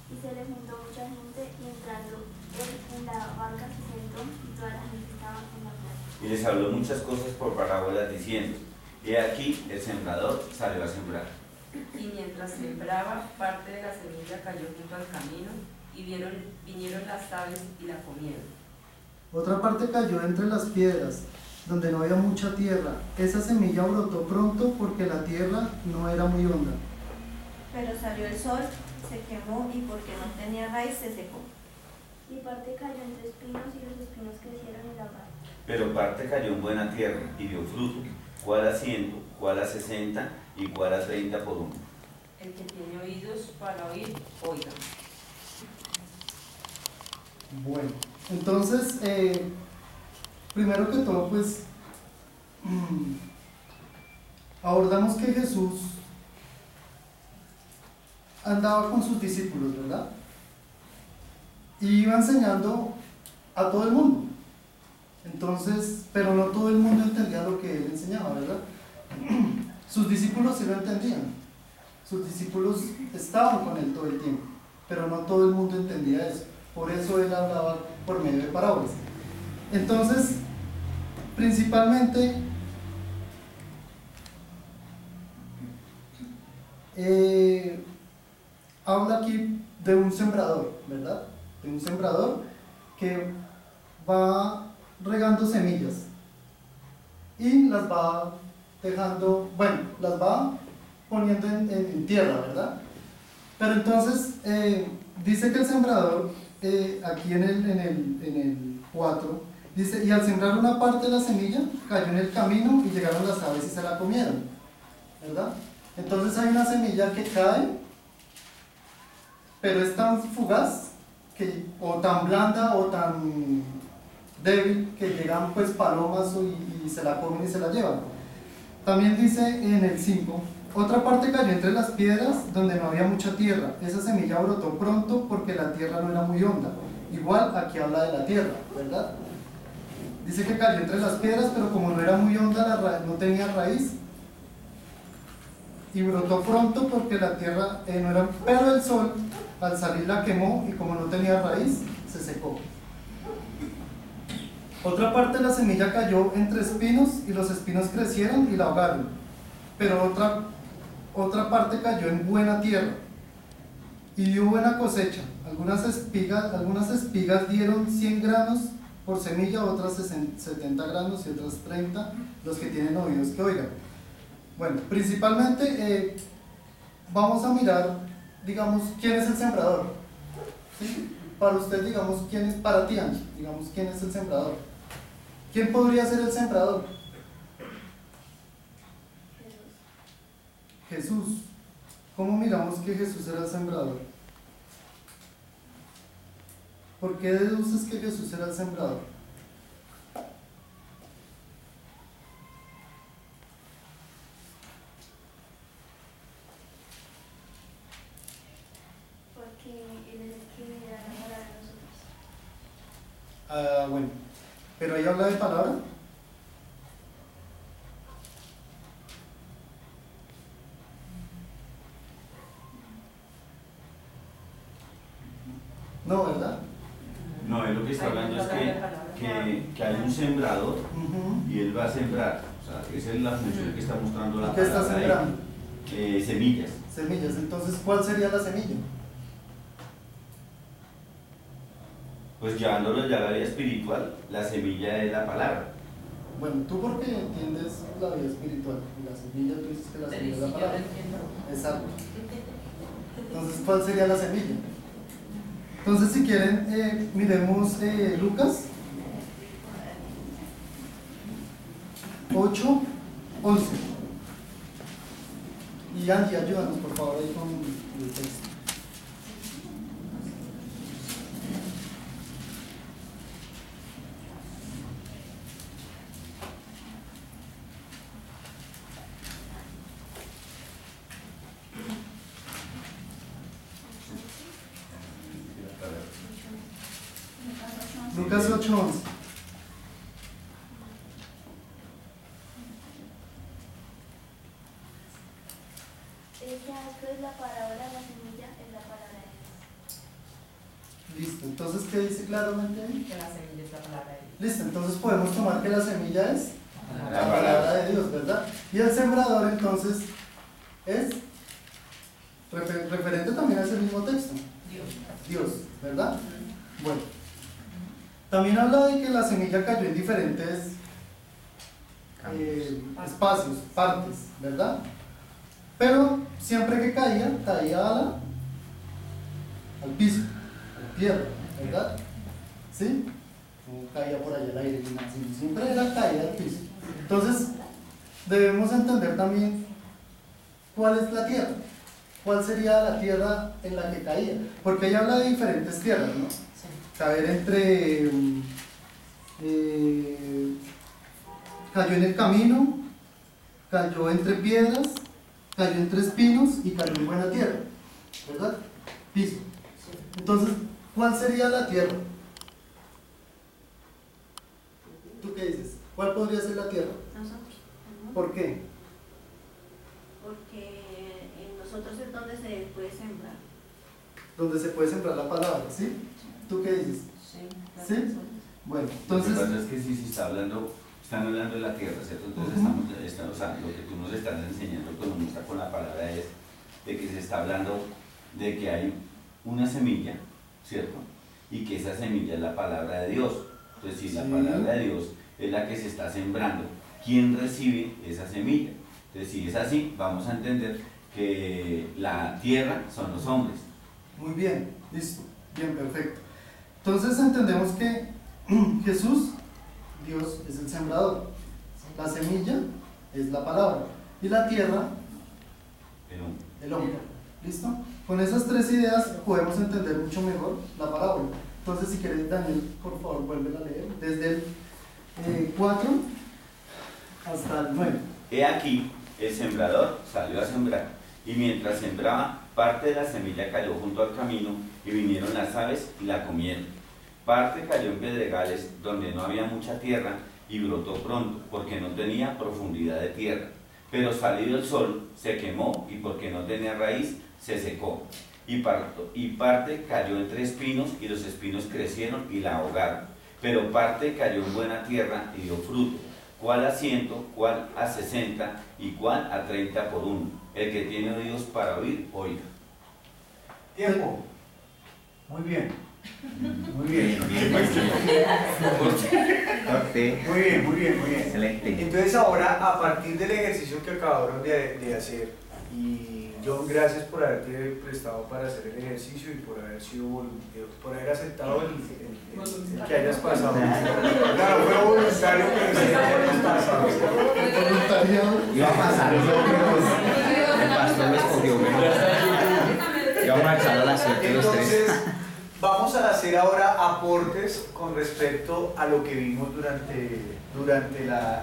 Y se le juntó mucha gente, y entrando él en la barca se sentó, y toda la gente estaba con la playa. Y les habló muchas cosas por parábolas diciendo: he aquí el sembrador salió a sembrar. Y mientras sembraba, parte de la semilla cayó junto al camino, y vinieron las aves y la comieron. Otra parte cayó entre las piedras, donde no había mucha tierra. Esa semilla brotó pronto porque la tierra no era muy honda. Pero salió el sol, se quemó y porque no tenía raíz se secó. Y parte cayó entre espinos, y los espinos crecieron en la barca. Pero parte cayó en buena tierra y dio fruto, cuál a 100, cuál a 60 y cuál a 30 por uno. El que tiene oídos para oír, oiga. Bueno, entonces, primero que todo, pues, abordamos que Jesús andaba con sus discípulos, ¿verdad? Y iba enseñando a todo el mundo. Entonces, pero no todo el mundo entendía lo que él enseñaba, ¿verdad? Sus discípulos sí lo entendían. Sus discípulos estaban con él todo el tiempo, pero no todo el mundo entendía eso. Por eso él hablaba por medio de parábolas. Entonces, principalmente, habla aquí de un sembrador, ¿verdad? De un sembrador que va regando semillas y las va dejando, bueno, las va poniendo en tierra, ¿verdad? Pero entonces dice que el sembrador, aquí en el 4, dice: y al sembrar una parte de la semilla, cayó en el camino y llegaron las aves y se la comieron, ¿verdad? Entonces hay una semilla que cae, pero es tan fugaz, o tan blanda o tan débil, que llegan pues palomas y se la comen y se la llevan. También dice en el 5: otra parte cayó entre las piedras, donde no había mucha tierra. Esa semilla brotó pronto porque la tierra no era muy honda. Igual aquí habla de la tierra, ¿verdad? Dice que cayó entre las piedras, pero como no era muy honda, no tenía raíz, y brotó pronto porque la tierra no era. Pero el sol al salir la quemó, y como no tenía raíz, se secó. Otra parte de la semilla cayó entre espinos, y los espinos crecieron y la ahogaron. Pero otra parte cayó en buena tierra y dio buena cosecha. Algunas espigas dieron 100 granos por semilla, otras 70 granos y otras 30. Los que tienen oídos que oigan. Bueno, principalmente vamos a mirar, digamos, quién es el sembrador. ¿Sí? Para usted, digamos, quién es, para ti, Angie, digamos, quién es el sembrador. ¿Quién podría ser el sembrador? Jesús. ¿Cómo miramos que Jesús era el sembrador? ¿Por qué deduces que Jesús era el sembrador? Porque él es el que me da la palabra a nosotros. Bueno, pero ahí habla de palabra. No, ¿verdad? No, él lo que está hablando es que hay un sembrador y él va a sembrar. O sea, esa es la función que está mostrando la palabra. ¿Qué está sembrando? Semillas. Semillas. Entonces, ¿cuál sería la semilla? Pues llevándolo ya a la vida espiritual, la semilla es la palabra. Bueno, tú porque entiendes la vida espiritual y la semilla, tú dices que la semilla es la palabra. Exacto. Entonces, ¿cuál sería la semilla? Entonces, si quieren, miremos Lucas 8:11. Y Angie, ayúdanos por favor ahí con el texto. Lucas 8:11. Esta es la parábola de la semilla, es la palabra de Dios. Listo, entonces, ¿qué dice claramente ahí? Que la semilla es la palabra de Dios. Listo, entonces podemos tomar que la semilla es la palabra de Dios, ¿verdad? Y el sembrador entonces es referente también a ese mismo texto. Dios, ¿verdad? Bueno, también habla de que la semilla cayó en diferentes espacios, partes, ¿verdad? Pero siempre que caía al piso, a la tierra, ¿verdad? ¿Sí? No caía por allá al aire ni nada, sino siempre era caída al piso. Entonces, debemos entender también cuál es la tierra, cuál sería la tierra en la que caía, porque ella habla de diferentes tierras, ¿no? Caer entre, cayó en el camino, cayó entre piedras, cayó entre espinos y cayó en buena tierra, ¿verdad? Piso. Entonces, ¿cuál sería la tierra? ¿Tú qué dices? ¿Cuál podría ser la tierra? Nosotros. ¿Por qué? Porque en nosotros es donde se puede sembrar. Donde se puede sembrar la palabra, ¿sí? ¿Tú qué dices? ¿Sí? Bueno, entonces... Lo que pasa es que si se está hablando, están hablando de la tierra, ¿cierto? Entonces o sea, lo que tú nos estás enseñando con la palabra es de que se está hablando de que hay una semilla, ¿cierto? Y que esa semilla es la palabra de Dios. Entonces, si la palabra de Dios es la que se está sembrando, ¿quién recibe esa semilla? Entonces, si es así, vamos a entender que la tierra son los hombres. Muy bien, listo, bien, perfecto. Entonces entendemos que Jesús, Dios, es el sembrador, la semilla es la palabra y la tierra, el hombre. ¿Listo? Con esas tres ideas podemos entender mucho mejor la parábola. Entonces, si quieres, Daniel, por favor, vuelve a leer desde el 4 hasta el 9. He aquí, el sembrador salió a sembrar, y mientras sembraba, parte de la semilla cayó junto al camino, y vinieron las aves y la comieron. Parte cayó en pedregales donde no había mucha tierra, y brotó pronto, porque no tenía profundidad de tierra. Pero salido el sol, se quemó, y porque no tenía raíz, se secó. Y parte cayó entre espinos, y los espinos crecieron y la ahogaron. Pero parte cayó en buena tierra y dio fruto, cuál a 100, cuál a 60 y cuál a 30 por uno. El que tiene oídos para oír, oiga. Tiempo. Muy bien. Muy bien. Muy bien, muy bien, muy bien. Excelente. Entonces ahora, a partir del ejercicio que acabaron de hacer, y John, gracias por haberte prestado para hacer el ejercicio y por haber sido por haber aceptado el que hayas pasado. Claro, fue voluntario, pero sí que hayas pasado. Iba a pasar, el pastor me escogió, íbamos a echar a las 7 los tres. Entonces, vamos a hacer ahora aportes con respecto a lo que vimos durante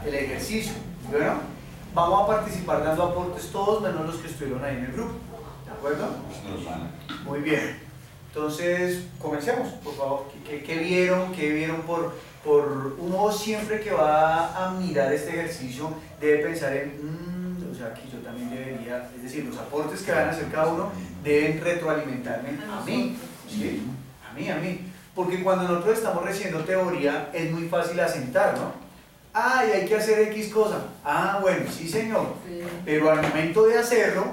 el ejercicio. Bueno, vamos a participar dando aportes todos, menos los que estuvieron ahí en el grupo. ¿De acuerdo? Muy bien. Entonces, comencemos, por favor. ¿Qué vieron? ¿Qué vieron por uno siempre que va a mirar este ejercicio debe pensar en, o sea, que yo también debería, es decir, los aportes que van a hacer cada uno deben retroalimentarme a mí, ¿sí? A mí. Porque cuando nosotros estamos recibiendo teoría es muy fácil asentar, ¿no? Y hay que hacer X cosa. Bueno, sí señor. Pero al momento de hacerlo,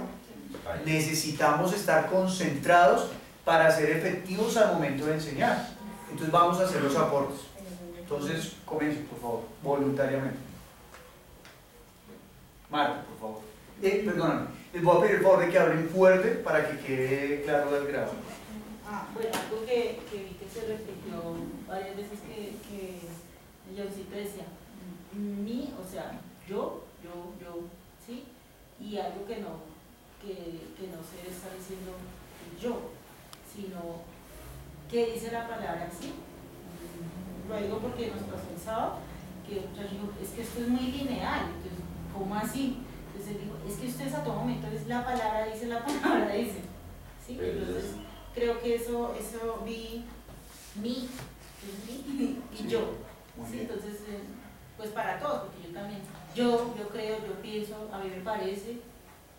necesitamos estar concentrados para ser efectivos al momento de enseñar. Entonces vamos a hacer los aportes. Entonces, comiencen, por favor, voluntariamente. Marta, por favor. Perdóname, les voy a pedir el favor de que hablen fuerte para que quede claro el grado. Bueno, algo que vi que se repitió varias veces que Johncito decía, mi, o sea, yo, ¿sí? Y algo que no se está diciendo yo, sino que dice la palabra, ¿sí? Lo digo porque nos pasó el sábado, que el muchacho dijo, es que esto es muy lineal, entonces, ¿cómo así? Entonces él dijo, es que ustedes a todo momento es la palabra dice, ¿sí? Entonces, creo que eso vi mi y yo, ¿sí? Entonces, pues para todos, porque yo también, yo creo, yo pienso, a mí me parece,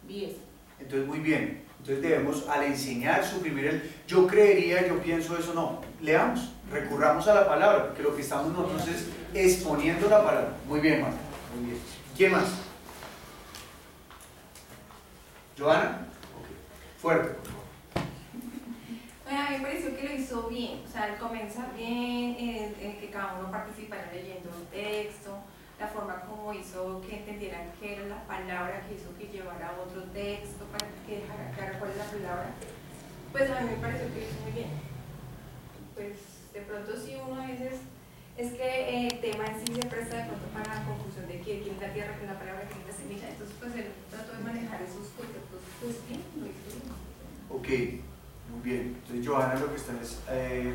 vi eso. Entonces, muy bien. Entonces debemos, al enseñar, suprimir el yo creería, yo pienso eso, no. Leamos, recurramos a la palabra, porque lo que estamos nosotros es exponiendo la palabra. Muy bien, Marta. Muy bien. ¿Quién más? ¿Joana? Okay. Fuerte. Bueno, a mí me pareció que lo hizo bien, o sea, él comienza bien, que cada uno participara leyendo un texto, la forma como hizo que entendieran qué era la palabra que hizo que llevara a otro texto para que dejara claro cuál es la palabra, pues a mí me pareció que lo hizo muy bien. Pues de pronto sí uno a veces, es que el tema en sí se presta de pronto para la confusión de quién es la tierra, quién es la palabra, quién es la semilla, entonces pues él trató de manejar esos conceptos, pues bien, lo hizo bien. Ok, muy bien. Entonces Joana lo que está es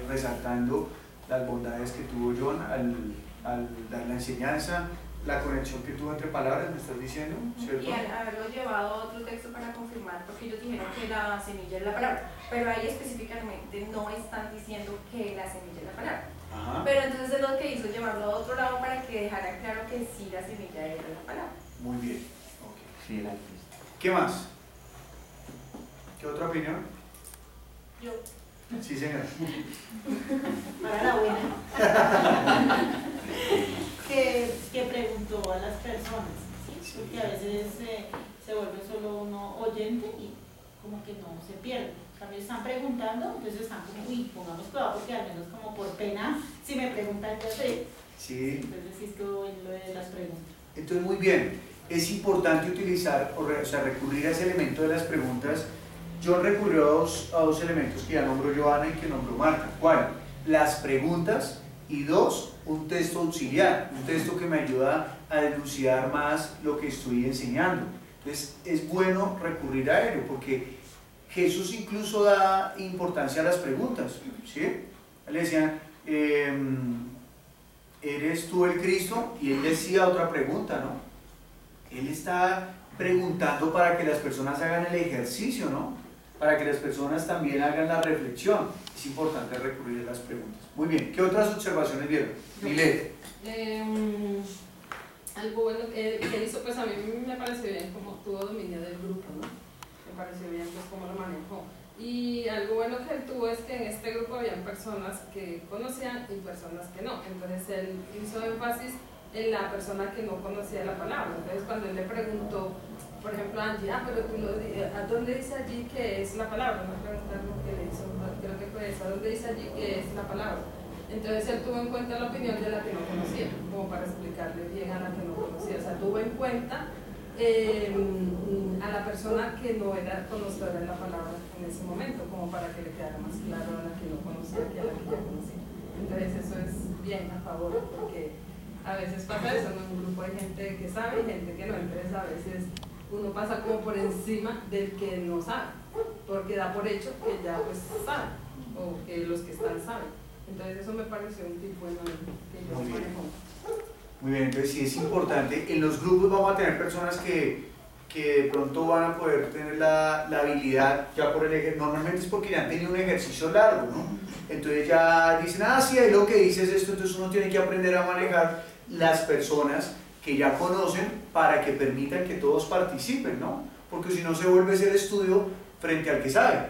resaltando las bondades que tuvo John al dar la enseñanza, la conexión que tuvo entre palabras, me estás diciendo, ¿cierto? Y al haberlo llevado a otro texto para confirmar, porque ellos dijeron que la semilla es la palabra, pero ahí específicamente no están diciendo que la semilla es la palabra. Ajá. Pero entonces es lo que hizo llevarlo a otro lado para que dejara claro que sí la semilla era la palabra. Muy bien. Okay. Sí, ¿qué más? ¿Qué otra opinión? Yo. Sí, señor. Para la buena. que preguntó a las personas, ¿sí? Porque a veces se vuelve solo uno oyente y como que no se pierde. También están preguntando, entonces están como, uy, pongamos cuidado porque al menos como por pena, si me preguntan, ya sé. Sí. Entonces sí estuvo en lo de las preguntas. Entonces, muy bien. Es importante utilizar, o sea, recurrir a ese elemento de las preguntas. John recurrió a dos elementos que ya nombró Joana y que nombró Marta. ¿Cuál? Las preguntas y dos, un texto auxiliar, un texto que me ayuda a dilucidar más lo que estoy enseñando. Entonces es bueno recurrir a ello porque Jesús incluso da importancia a las preguntas, ¿sí? Le decían, ¿eres tú el Cristo? Y él decía otra pregunta, ¿no? Él está preguntando para que las personas hagan el ejercicio, ¿no? Para que las personas también hagan la reflexión. Es importante recurrir a las preguntas. Muy bien, ¿qué otras observaciones vieron? Milet. Algo bueno que él hizo, pues a mí me pareció bien como tuvo dominio del grupo, ¿no? Me pareció bien pues cómo lo manejó. Y algo bueno que él tuvo es que en este grupo habían personas que conocían y personas que no. Entonces él hizo énfasis en la persona que no conocía la palabra. Entonces cuando él le preguntó, por ejemplo, a Angie, pero tú ¿a dónde dice allí que es la palabra? No preguntar lo que le hizo, creo que fue eso, ¿a dónde dice allí que es la palabra? Entonces él tuvo en cuenta la opinión de la que no conocía, como para explicarle bien a la que no conocía. O sea, tuvo en cuenta a la persona que no era conocedora de la palabra en ese momento, como para que le quedara más claro a la que no conocía que a la que ya conocía. Entonces eso es bien a favor, porque a veces pasa eso, ¿no? En un grupo hay gente que sabe y gente que no, entonces a veces uno pasa como por encima del que no sabe, porque da por hecho que ya pues sabe, o que los que están saben. Entonces eso me pareció un tip bueno que yo manejo. Muy bien, entonces sí es importante. En los grupos vamos a tener personas que de pronto van a poder tener la habilidad ya por el ejercicio. Normalmente es porque ya han tenido un ejercicio largo, ¿no? Entonces ya dicen, sí, ahí lo que dices es esto, entonces uno tiene que aprender a manejar las personas que ya conocen para que permitan que todos participen, ¿no? Porque si no se vuelve a hacer estudio frente al que sabe.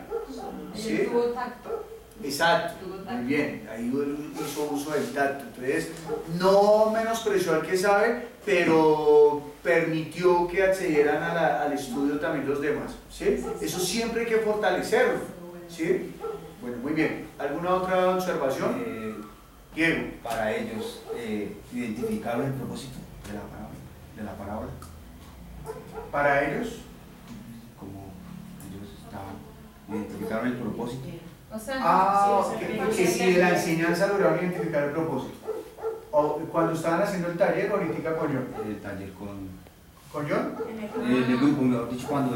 ¿Sí? Tuvo tacto. Exacto, muy bien, ahí hizo uso del tacto. Entonces, no menospreció al que sabe, pero permitió que accedieran al estudio también los demás. ¿Sí? Eso siempre hay que fortalecerlo. ¿Sí? Bueno, muy bien. ¿Alguna otra observación? Diego. Para ellos, identificar el propósito de la palabra. Para ellos, Como ellos identificaron el propósito. O sea, que si de la enseñanza lograron identificar el propósito. O cuando estaban haciendo el taller, ahorita con John. El taller con John. el grupo, mejor dicho, cuando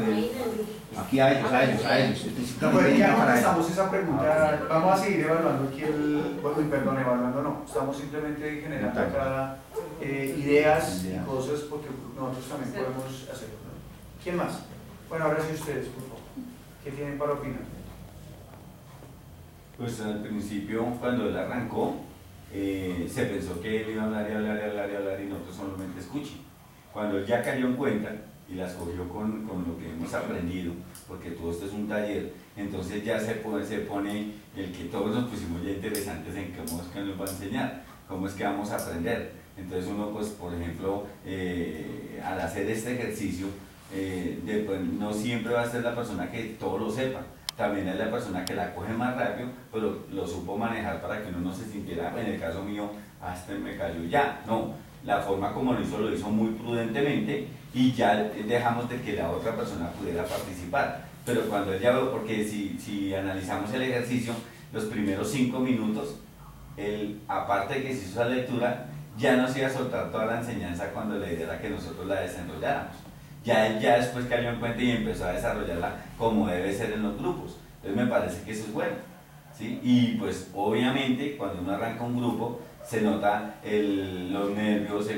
aquí a ellos. Pues ya contestamos esa pregunta. Vamos a seguir evaluando aquí evaluando no. Estamos simplemente generando acá ideas y cosas porque nosotros también podemos hacerlo, ¿no? ¿Quién más? Bueno, ahora sí ustedes, por favor. ¿Qué tienen para opinar? Pues al principio, cuando él arrancó, se pensó que él iba a hablar y nosotros solamente escuchen. Cuando él ya cayó en cuenta y las cogió con lo que hemos aprendido, porque todo esto es un taller, entonces ya se pone el que todos nos pusimos ya interesantes en cómo es que nos va a enseñar, cómo es que vamos a aprender. Entonces uno, pues por ejemplo, al hacer este ejercicio, no siempre va a ser la persona que todo lo sepa. También es la persona que la coge más rápido, pero lo supo manejar para que uno no se sintiera, en el caso mío, hasta me cayó ya. No, la forma como lo hizo muy prudentemente y ya dejamos de que la otra persona pudiera participar. Pero cuando él ya veo, porque si analizamos el ejercicio, los primeros 5 minutos, aparte de que se hizo esa lectura, ya nos iba a soltar toda la enseñanza cuando la idea era que nosotros la desarrolláramos. Ya después cayó en cuenta y empezó a desarrollarla como debe ser en los grupos. Entonces me parece que eso es bueno, ¿sí? Y pues obviamente cuando uno arranca un grupo se nota los nervios,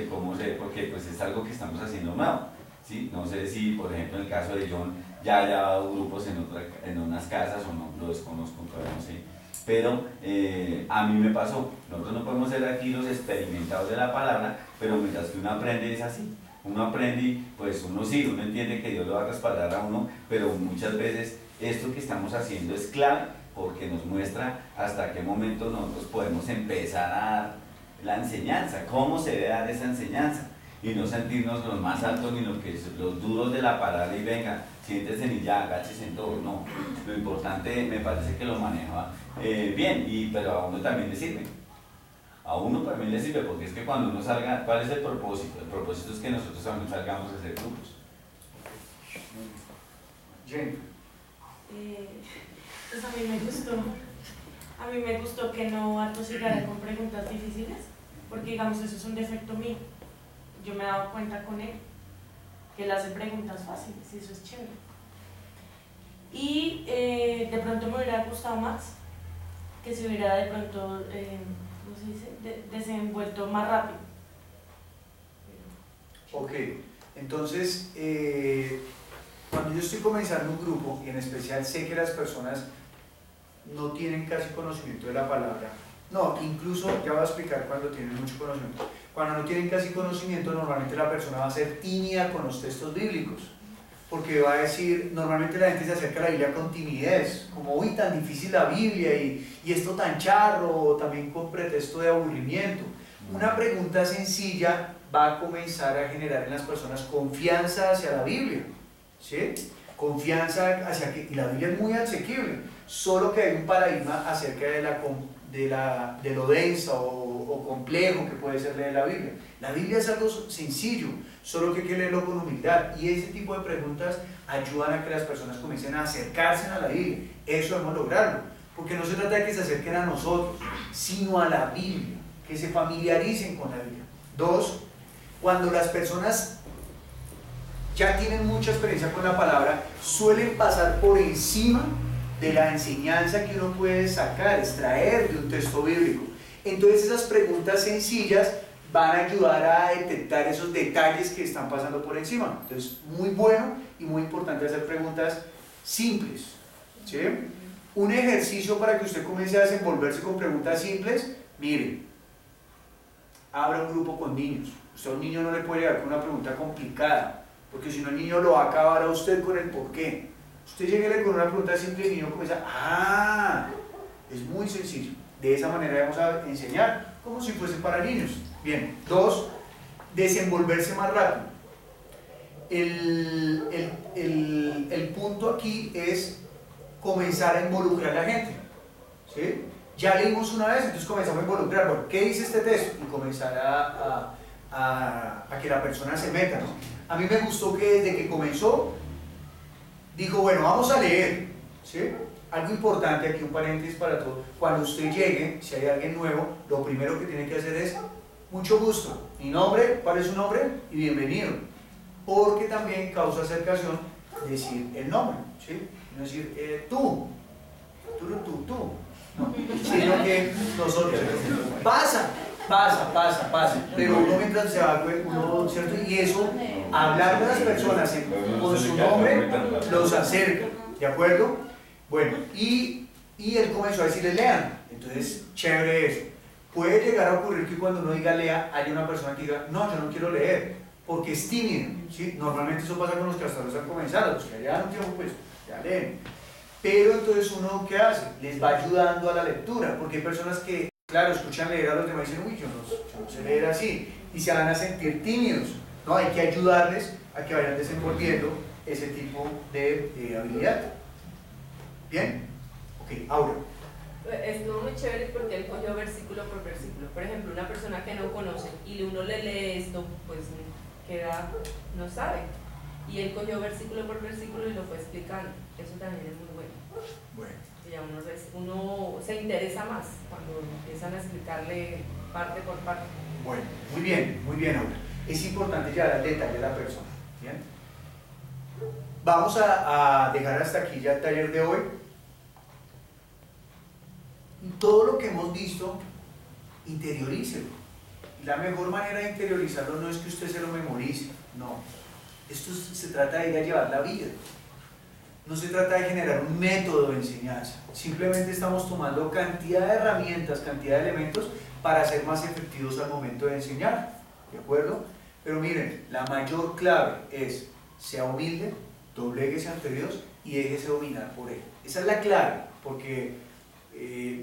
porque pues es algo que estamos haciendo nuevo, ¿sí? No sé si por ejemplo en el caso de John ya haya dado grupos en unas casas o no, lo desconozco, todavía no sé. Pero a mí me pasó, nosotros no podemos ser aquí los experimentados de la palabra, pero mientras que uno aprende es así. Uno aprende y pues uno entiende que Dios lo va a respaldar a uno, pero muchas veces esto que estamos haciendo es clave porque nos muestra hasta qué momento nosotros podemos empezar a dar la enseñanza, cómo se debe dar esa enseñanza y no sentirnos los más altos ni los duros de la palabra y venga, siéntese y ya, agáchese en todo, no. Lo importante me parece que lo maneja bien, pero a uno también le sirve. A uno también le sirve porque es que cuando uno salga, ¿cuál es el propósito? El propósito es que nosotros también salgamos a hacer grupos. Jane. Pues a mí me gustó que no atosigara con preguntas difíciles, porque digamos eso es un defecto mío. Yo me he dado cuenta con él que él hace preguntas fáciles y eso es chévere. Y de pronto me hubiera gustado más que se hubiera de pronto ¿cómo se dice? Desenvuelto más rápido. Ok, entonces cuando yo estoy comenzando un grupo y en especial sé que las personas no tienen casi conocimiento de la palabra, no, incluso ya voy a explicar cuando tienen mucho conocimiento. Cuando no tienen casi conocimiento, normalmente la persona va a ser tímida con los textos bíblicos, porque va a decir, normalmente la gente se acerca a la Biblia con timidez, como uy, tan difícil la Biblia y esto tan charro, o también con pretexto de aburrimiento. Una pregunta sencilla va a comenzar a generar en las personas confianza hacia la Biblia, ¿sí? Confianza hacia que, y la Biblia es muy asequible, solo que hay un paradigma acerca de lo densa o complejo que puede ser leer la Biblia. La Biblia es algo sencillo, solo que hay que leerlo con humildad, y ese tipo de preguntas ayudan a que las personas comiencen a acercarse a la Biblia. Eso debemos lograrlo, porque no se trata de que se acerquen a nosotros, sino a la Biblia, que se familiaricen con la Biblia. 2, cuando las personas ya tienen mucha experiencia con la palabra, suelen pasar por encima de la enseñanza que uno puede sacar, extraer de un texto bíblico. Entonces esas preguntas sencillas van a ayudar a detectar esos detalles que están pasando por encima. Entonces, muy bueno y muy importante hacer preguntas simples, ¿sí? Un ejercicio para que usted comience a desenvolverse con preguntas simples, mire, abra un grupo con niños. Usted a un niño no le puede llegar con una pregunta complicada, porque si no el niño lo va a acabar a usted con el por qué. Usted llegue con una pregunta simple y el niño comienza, es muy sencillo. De esa manera vamos a enseñar como si fuese para niños. Bien, 2, desenvolverse más rápido. El punto aquí es comenzar a involucrar a la gente, ¿sí? Ya leímos una vez, entonces comenzamos a involucrar, bueno, ¿qué dice este texto? Y comenzar a que la persona se meta, ¿no? A mí me gustó que desde que comenzó, dijo, bueno, vamos a leer, ¿sí? Algo importante aquí, un paréntesis para todos. Cuando usted llegue, si hay alguien nuevo, lo primero que tiene que hacer es, mucho gusto, mi nombre, ¿cuál es su nombre? Y bienvenido. Porque también causa acercación decir el nombre, ¿sí? No decir tú, no, sino que nosotros, pasa, pero uno mientras se va, uno, ¿cierto? Y eso, hablar de las personas con su nombre, los acerca, ¿de acuerdo? Bueno, y él comenzó a decirle lean, entonces, chévere eso. Puede llegar a ocurrir que cuando uno diga lea, haya una persona que diga, no, yo no quiero leer, porque es tímido, ¿sí? Normalmente eso pasa con los que hasta los han comenzado, los que ya no tiempo, pues, ya leen. Pero entonces uno, ¿qué hace? Les va ayudando a la lectura, porque hay personas que, claro, escuchan leer a los demás y dicen, uy, yo no sé leer así, y se van a sentir tímidos, ¿no? Hay que ayudarles a que vayan desenvolviendo ese tipo de habilidad. ¿Bien? Ok, ahora. Estuvo muy chévere porque él cogió versículo por versículo. Por ejemplo, una persona que no conoce y uno le lee esto, pues queda, no sabe. Y él cogió versículo por versículo y lo fue explicando. Eso también es muy bueno. Bueno. Y ya uno se interesa más cuando empiezan a explicarle parte por parte. Bueno, muy bien ahora. Es importante llevar al detalle a la persona. ¿Bien? Vamos a dejar hasta aquí ya el taller de hoy. Todo lo que hemos visto, interiorícelo. Y la mejor manera de interiorizarlo no es que usted se lo memorice, no. Esto se trata de ir a llevar la vida. No se trata de generar un método de enseñanza. Simplemente estamos tomando cantidad de herramientas, cantidad de elementos para ser más efectivos al momento de enseñar. ¿De acuerdo? Pero miren, la mayor clave es, sea humilde, dobléguese ante Dios y déjese dominar por Él. Esa es la clave, porque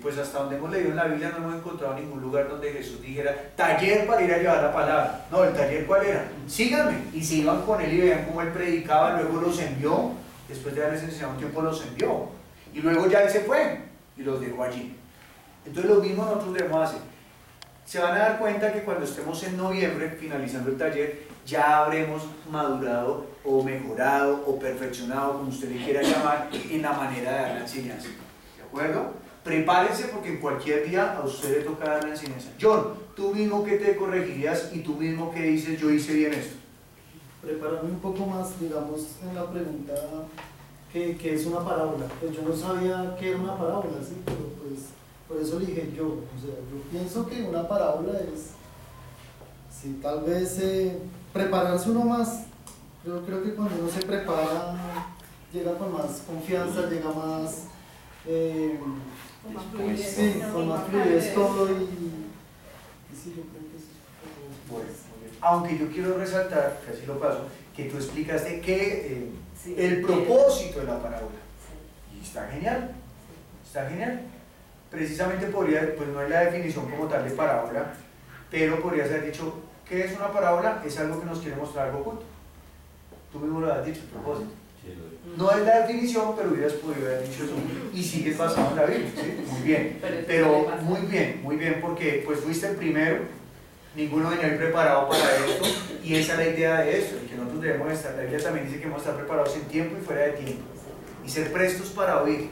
pues hasta donde hemos leído en la Biblia no hemos encontrado ningún lugar donde Jesús dijera taller para ir a llevar la palabra. No, el taller ¿cuál era? Síganme. Y se iban con Él y vean cómo Él predicaba, luego los envió, después de haberles enseñado un tiempo los envió. Y luego ya Él se fue y los dejó allí. Entonces lo mismo nosotros debemos hacer. Se van a dar cuenta que cuando estemos en noviembre, finalizando el taller, ya habremos madurado o mejorado o perfeccionado, como usted le quiera llamar, en la manera de dar la enseñanza. ¿De acuerdo? Prepárense porque en cualquier día a usted le toca dar la enseñanza. John, tú mismo que te corregirías y tú mismo que dices yo hice bien esto. Prepararme un poco más, digamos, en la pregunta que es una parábola. Pues yo no sabía que era una parábola, ¿sí? Pero pues por eso le dije yo. O sea, yo pienso que una parábola es, sí, tal vez prepararse uno más. Yo creo que cuando uno se prepara, llega con más confianza, llega más... con más fluidez, sí, con más fluidez todo y sí, yo creo que sí. Bueno, aunque yo quiero resaltar, que así lo paso, que tú explicaste que el propósito de la parábola, y está genial, precisamente podría, pues no es la definición como tal de parábola, pero podrías haber dicho, ¿qué es una parábola? Es algo que nos quiere mostrar algo oculto. Tú mismo lo has dicho, el propósito. No es la definición, pero hubieras podido haber dicho eso y sigues basado en la Biblia, ¿sí? Muy bien, pero muy bien, porque pues fuiste el primero, ninguno venía preparado para esto y esa es la idea de esto, que nosotros debemos estar, la Biblia también dice que debemos estar preparados en tiempo y fuera de tiempo y ser prestos para oír,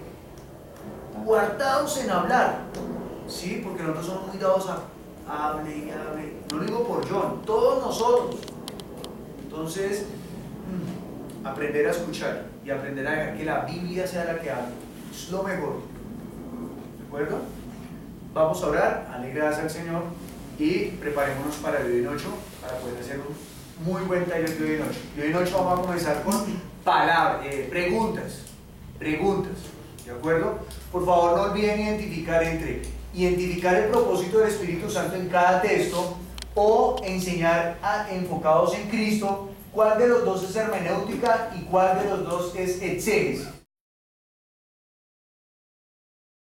guardados en hablar, ¿sí? Porque nosotros somos muy dados a hable y hable, no lo digo por John, todos nosotros. Entonces aprender a escuchar y aprender a dejar que la Biblia sea la que hable es lo mejor. ¿De acuerdo? Vamos a orar, darle gracias al Señor y preparémonos para el de hoy en 8 para poder hacer un muy buen taller de hoy en 8. Y hoy en 8 vamos a comenzar con palabras, preguntas. ¿De acuerdo? Por favor no olviden identificar el propósito del Espíritu Santo en cada texto o enseñar enfocados en Cristo. ¿Cuál de los dos es hermenéutica y cuál de los dos es exégesis?